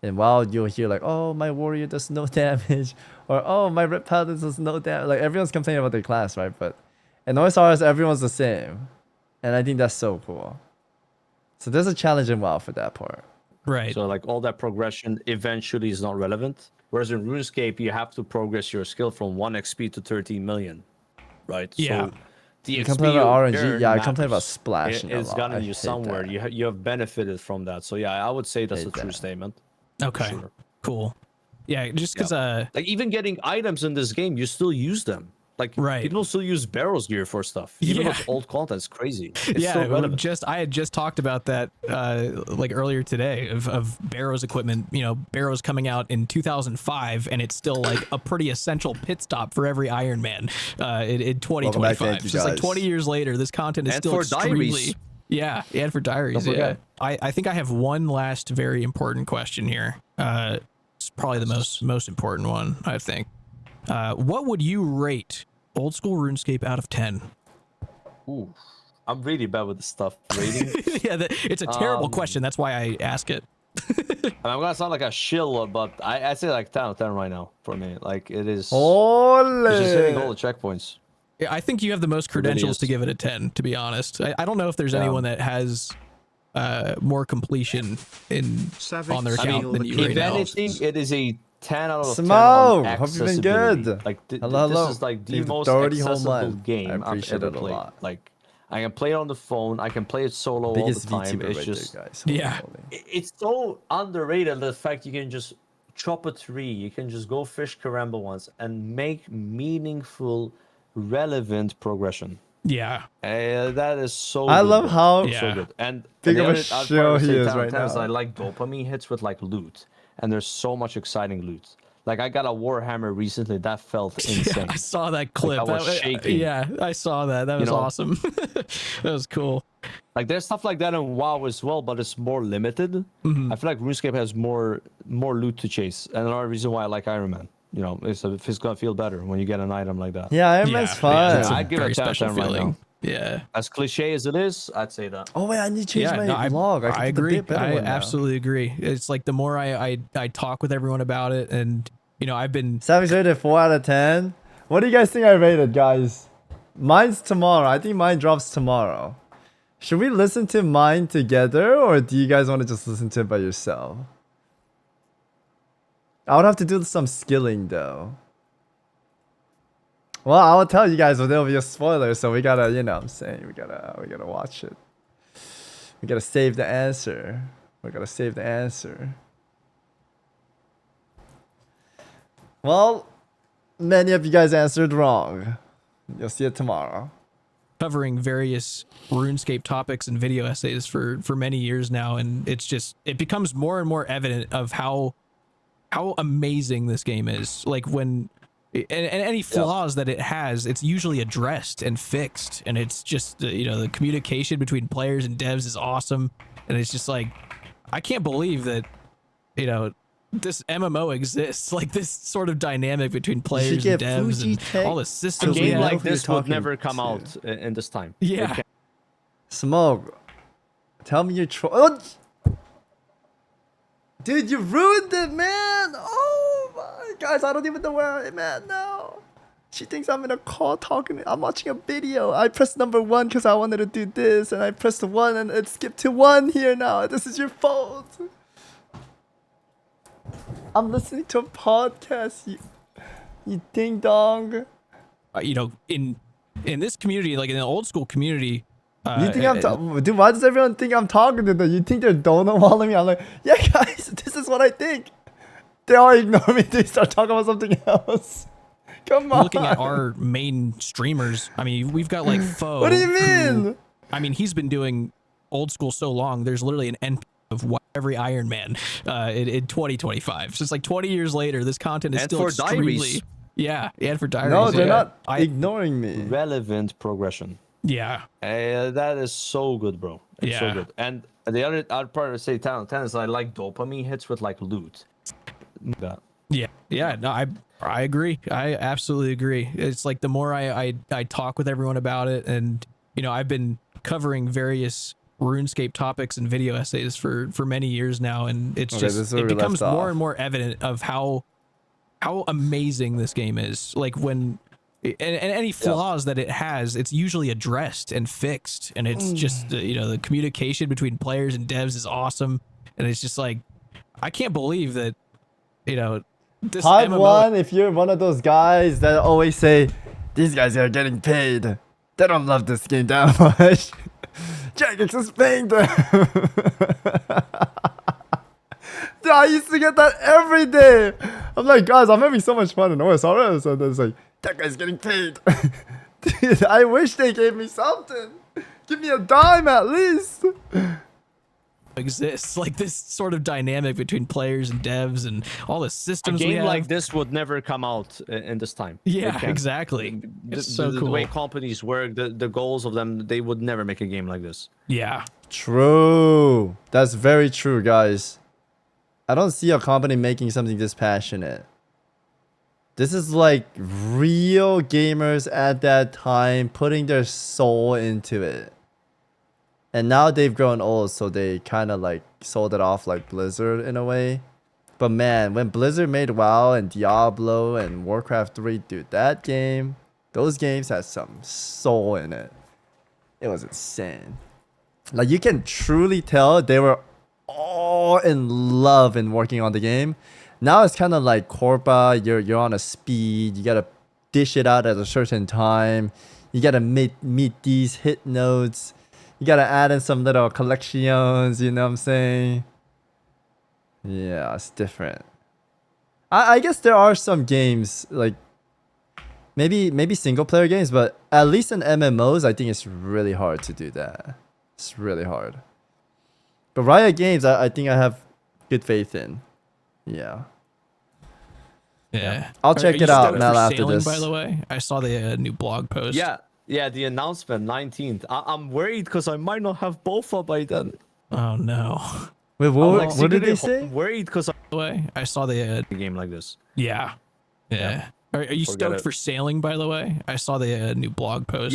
In WoW, you'll hear like, oh, my warrior does no damage. Or, oh, my red paladin does no damage. Like, everyone's complaining about their class, right? But in OSRS, everyone's the same. And I think that's so cool. So there's a challenge in WoW for that part. Right. So like all that progression eventually is not relevant. Whereas in RuneScape, you have to progress your skill from 1 XP to 13 million, right? Yeah. So the You XP complain about RNG? earn Yeah, I complain about matters. splashing a It's lot. gotten I you hate somewhere. that. You have benefited from that. So yeah, I would say that's a Hate true that. statement. Okay. Sure. Cool. Yeah, just because Like even getting items in this game, you still use them. Like Right. people still use Barrow's gear for stuff. Even though Yeah. it's old content, it's crazy. It's yeah, still relevant. I had just talked about that like earlier today of Barrow's equipment. You know, Barrow's coming out in 2005, and it's still like a pretty essential pit stop for every Iron Man in 2025. Thank you, Just like guys. 20 years later, this content is And still for extremely. diaries. Yeah, and for diaries. Don't Yeah, forget. I think I have one last very important question here. It's probably the most important one, I think. What would you rate Old School RuneScape out of 10? Ooh, I'm really bad with this stuff rating. Yeah, it's a terrible question. That's why I ask it. And I'm gonna sound like a shill, but I'd say like 10 out of 10 right now for me. Like it is. Ole! It's just hitting all the checkpoints. Yeah, I think you have the most really credentials to is. give it a 10, to be honest. I don't know if there's anyone that has more completion on their Savage account Steel than the you King right If now. anything, it is a 10 out of 10 Smoke! on Hope you've been accessibility. good. Like Hello, hello. this is like the Leave most 30 whole accessible month. game I I've appreciate ever it a played. lot. Like I can play it on the phone. I can play it solo Biggest all the time. VTuber It's right just there, guys. Yeah. Holy. it's so underrated the fact you can just chop a tree, you can just go fish Karamba once and make meaningful, relevant progression. Yeah. That is so. I good, love bro. how Yeah. So good. And big the of a other- I'd probably show he say is 10 out of right 10 is now. I like dopamine hits with like loot, and there's so much exciting loot. Like I got a Warhammer recently that felt insane. Yeah, I saw that clip. I was shaking. Yeah, I saw that. That was know? awesome. That was cool. Like there's stuff like that in WoW as well, but it's more limited. Mm-hmm. I feel like RuneScape has more loot to chase, and another reason why I like Iron Man. you know, it's gonna feel better when you get an item like that. Yeah, Iron Man's fun. it's a I'd give it very 10 out of special 10 right feeling. now. Yeah. As cliche as it is, I'd say that. Oh wait, I need to change my vlog. I can do the agree. bit better I one now. absolutely agree. It's like the more I talk with everyone about it, and you know, I've been Savage rated 4 out of 10. What do you guys think I rated, guys? Mine's tomorrow. I think mine drops tomorrow. Should we listen to mine together, or do you guys want to just listen to it by yourself? I would have to do some skilling though. Well, I will tell you guys, but there'll be a spoiler, so we gotta, you know what I'm saying, we gotta watch it. We gotta save the answer. We gotta save the answer. Well, many of you guys answered wrong. You'll see it tomorrow. covering various RuneScape topics and video essays for many years now, and it becomes more and more evident of how amazing this game is. Like when and any flaws that it has, it's usually addressed and fixed, and it's just you know, the communication between players and devs is awesome, and it's just like, I can't believe that, you know, this MMO exists, like this sort of dynamic between players and devs and all the A systems. game Yeah. like Who you're this would talking never come to. out in this time. Yeah. Smoke, tell me you're oh! Dude, you ruined it, man! Oh my, guys, I don't even know where I'm at now. She thinks I'm in a call talking. I'm watching a video. I pressed number 1 because I wanted to do this, and I pressed 1 and it skipped to 1 here now. This is your fault. I'm listening to a podcast. You ding dong. You know, in this community, like in the old school community, You think I'm dude? Why does everyone think I'm talking to them? You think they're donut walling me? I'm like, yeah, guys, this is what I think. They all ignore me. They start talking about something else. Come on. looking at our main streamers, I mean, we've got like Foe. What do you who- mean? I mean, he's been doing old school so long. There's literally an NP of every Iron Man in 2025. So it's like 20 years later, this content is And still for extremely. Diaries. Yeah, and for Diaries. No, they're yeah. not ignoring me. Relevant progression. Yeah. That is so good, bro. It's Yeah. so good. And the other part of say talent is I like dopamine hits with like loot. That. Yeah. No, I agree. I absolutely agree. It's like the more I talk with everyone about it, and you know, I've been covering various RuneScape topics and video essays for many years now, and it's Okay, this is where it we becomes left more off. and more evident of how amazing this game is. Like when and any flaws that it has, it's usually addressed and fixed, and it's just you know, the communication between players and devs is awesome, and it's just like, I can't believe that, you know, this Type MMO 1, if you're one of those guys that always say, these guys are getting paid. They don't love this game that much. Jagex is paying them. Dude, I used to get that every day. I'm like, guys, I'm having so much fun in OSRS. And it's like, that guy's getting paid. Dude, I wish they gave me something. Give me a dime at least. exists, like this sort of dynamic between players and devs and all the A systems we game have. like this would never come out in this time. It Yeah, can't. exactly. The, It's so the cool. way companies work, the goals of them, they would never make a game like this. Yeah. True. That's very true, guys. I don't see a company making something this passionate. This is like real gamers at that time putting their soul into it. And now they've grown old, so they kind of like sold it off like Blizzard in a way. But man, when Blizzard made WoW and Diablo and Warcraft 3, dude, those games had some soul in it. It was insane. Like, you can truly tell they were all in love in working on the game. Now it's kind of like Corpa, you're on a speed, you gotta dish it out at a certain time, you gotta meet these hit notes, you gotta add in some little collections, you know what I'm saying? Yeah, it's different. I guess there are some games, like, maybe single player games, but at least in MMOs, I think it's really hard to do that. It's really hard. But Riot Games, I think I have good faith in. Yeah. Yeah. I'll check Are you it out still now for after sailing, this. By the way, I saw the new blog post. Yeah, the announcement 19th. I'm worried because I might not have both by then. Oh no. Wait, I'm what, like what did they secretly say? worried because By the way, I saw the a game like this. yeah. Yeah. Are you Forget stoked it. for sailing, by the way? I saw the new blog post.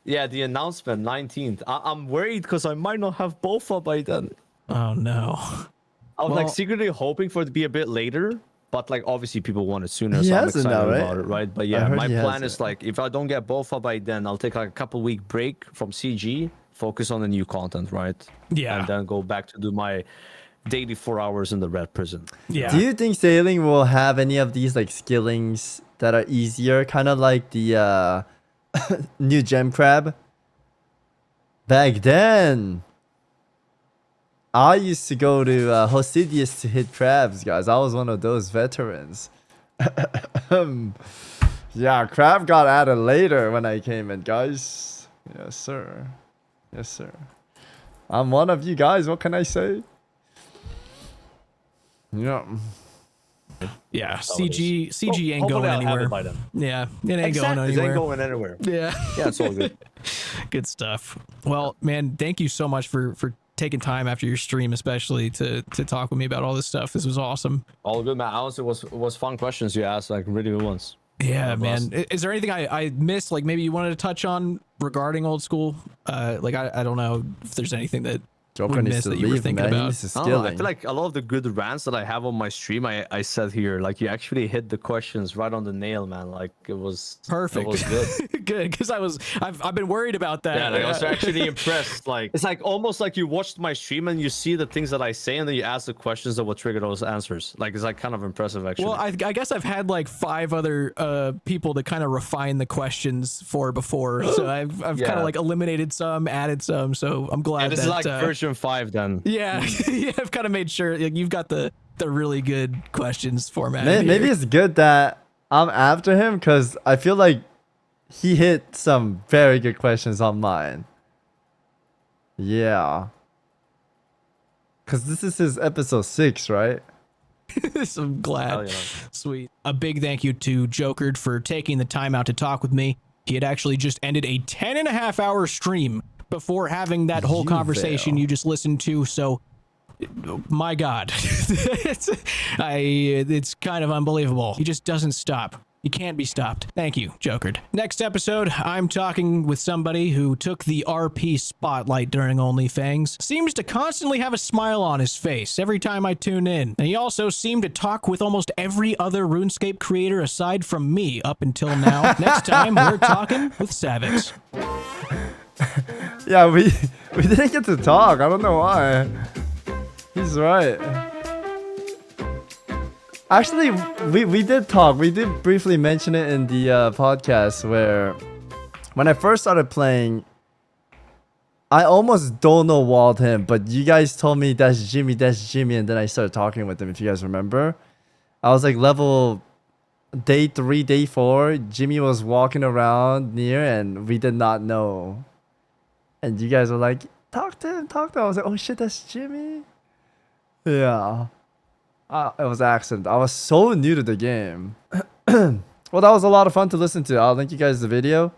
Yeah, the announcement 19th. I'm worried because I might not have BOFA by then. Oh, no. I was Well- like secretly hoping for it to be a bit later, but like obviously people want it sooner, He so I'm has it excited now, right? about it, right? But I yeah, heard my he has plan is it. like if I don't get BOFA by then, I'll take like a couple week break from CG, focus on the new content, right? Yeah. And then go back to do my daily 4 hours in the red prison. Yeah. Do you think sailing will have any of these like skillings that are easier, kind of like the new gem crab? Back then, I used to go to Hosidius to hit crabs, guys. I was one of those veterans. Yeah, crab got added later when I came in, guys. Yes, sir. Yes, sir. I'm one of you guys. What can I say? Yeah. Yeah. That's how it CG is. ain't Hopefully going I'll have anywhere. it by then. Yeah. It ain't Exactly, going it anywhere. ain't going anywhere. Yeah. Yeah, it's all good. Good stuff. Well, man, thank you so much for taking time after your stream, especially to talk with me about all this stuff. This was awesome. All good, man. Honestly, it was fun questions you asked, like really good ones. Yeah, bless. man. Is there anything I missed? Like maybe you wanted to touch on regarding old school? Like I don't know if there's anything that Joker we needs missed to that you were leave, thinking man. He about. needs to I don't know, I skilling. feel like a lot of the good rants that I have on my stream, I said here, like you actually hit the questions right on the nail, man. Like it was Perfect. It was good. Good, because I've been worried about that. Yeah, like, I was actually impressed. Like it's like almost like you watched my stream and you see the things that I say, and then you ask the questions that will trigger those answers. Like it's like kind of impressive, actually. Well, I guess I've had like 5 other people to kind of refine the questions for before, so I've kind Yeah. of like eliminated some, added some. So I'm glad and this that is like version 5 then. yeah, yeah, I've kind of made sure like, you've got the really good questions formatted. Maybe here. it's good that I'm after him because I feel like he hit some very good questions on mine. Yeah. Because this is his episode 6, right? So I'm glad. Hell yeah. Sweet. A big thank you to Jokered for taking the time out to talk with me. He had actually just ended a 10.5-hour stream before having that whole You conversation fail. you just listened to. So, my God, it's kind of unbelievable. He just doesn't stop. He can't be stopped. Thank you, Jokered. Next episode, I'm talking with somebody who took the RP spotlight during OnlyFans. Seems to constantly have a smile on his face every time I tune in. And he also seemed to talk with almost every other RuneScape creator aside from me up until now. Next time, we're talking with Savix. Yeah, we didn't get to talk. I don't know why. He's right. Actually, we did talk. We did briefly mention it in the podcast where when I first started playing, I almost don't walled him, but you guys told me that's Jimmy, and then I started talking with him, if you guys remember. I was like level day 3, day 4. Jimmy was walking around near and we did not know. And you guys were like, talk to him. I was like, oh shit, that's Jimmy. Yeah. It was an accident. I was so new to the game. Well, that was a lot of fun to listen to. I'll link you guys the video.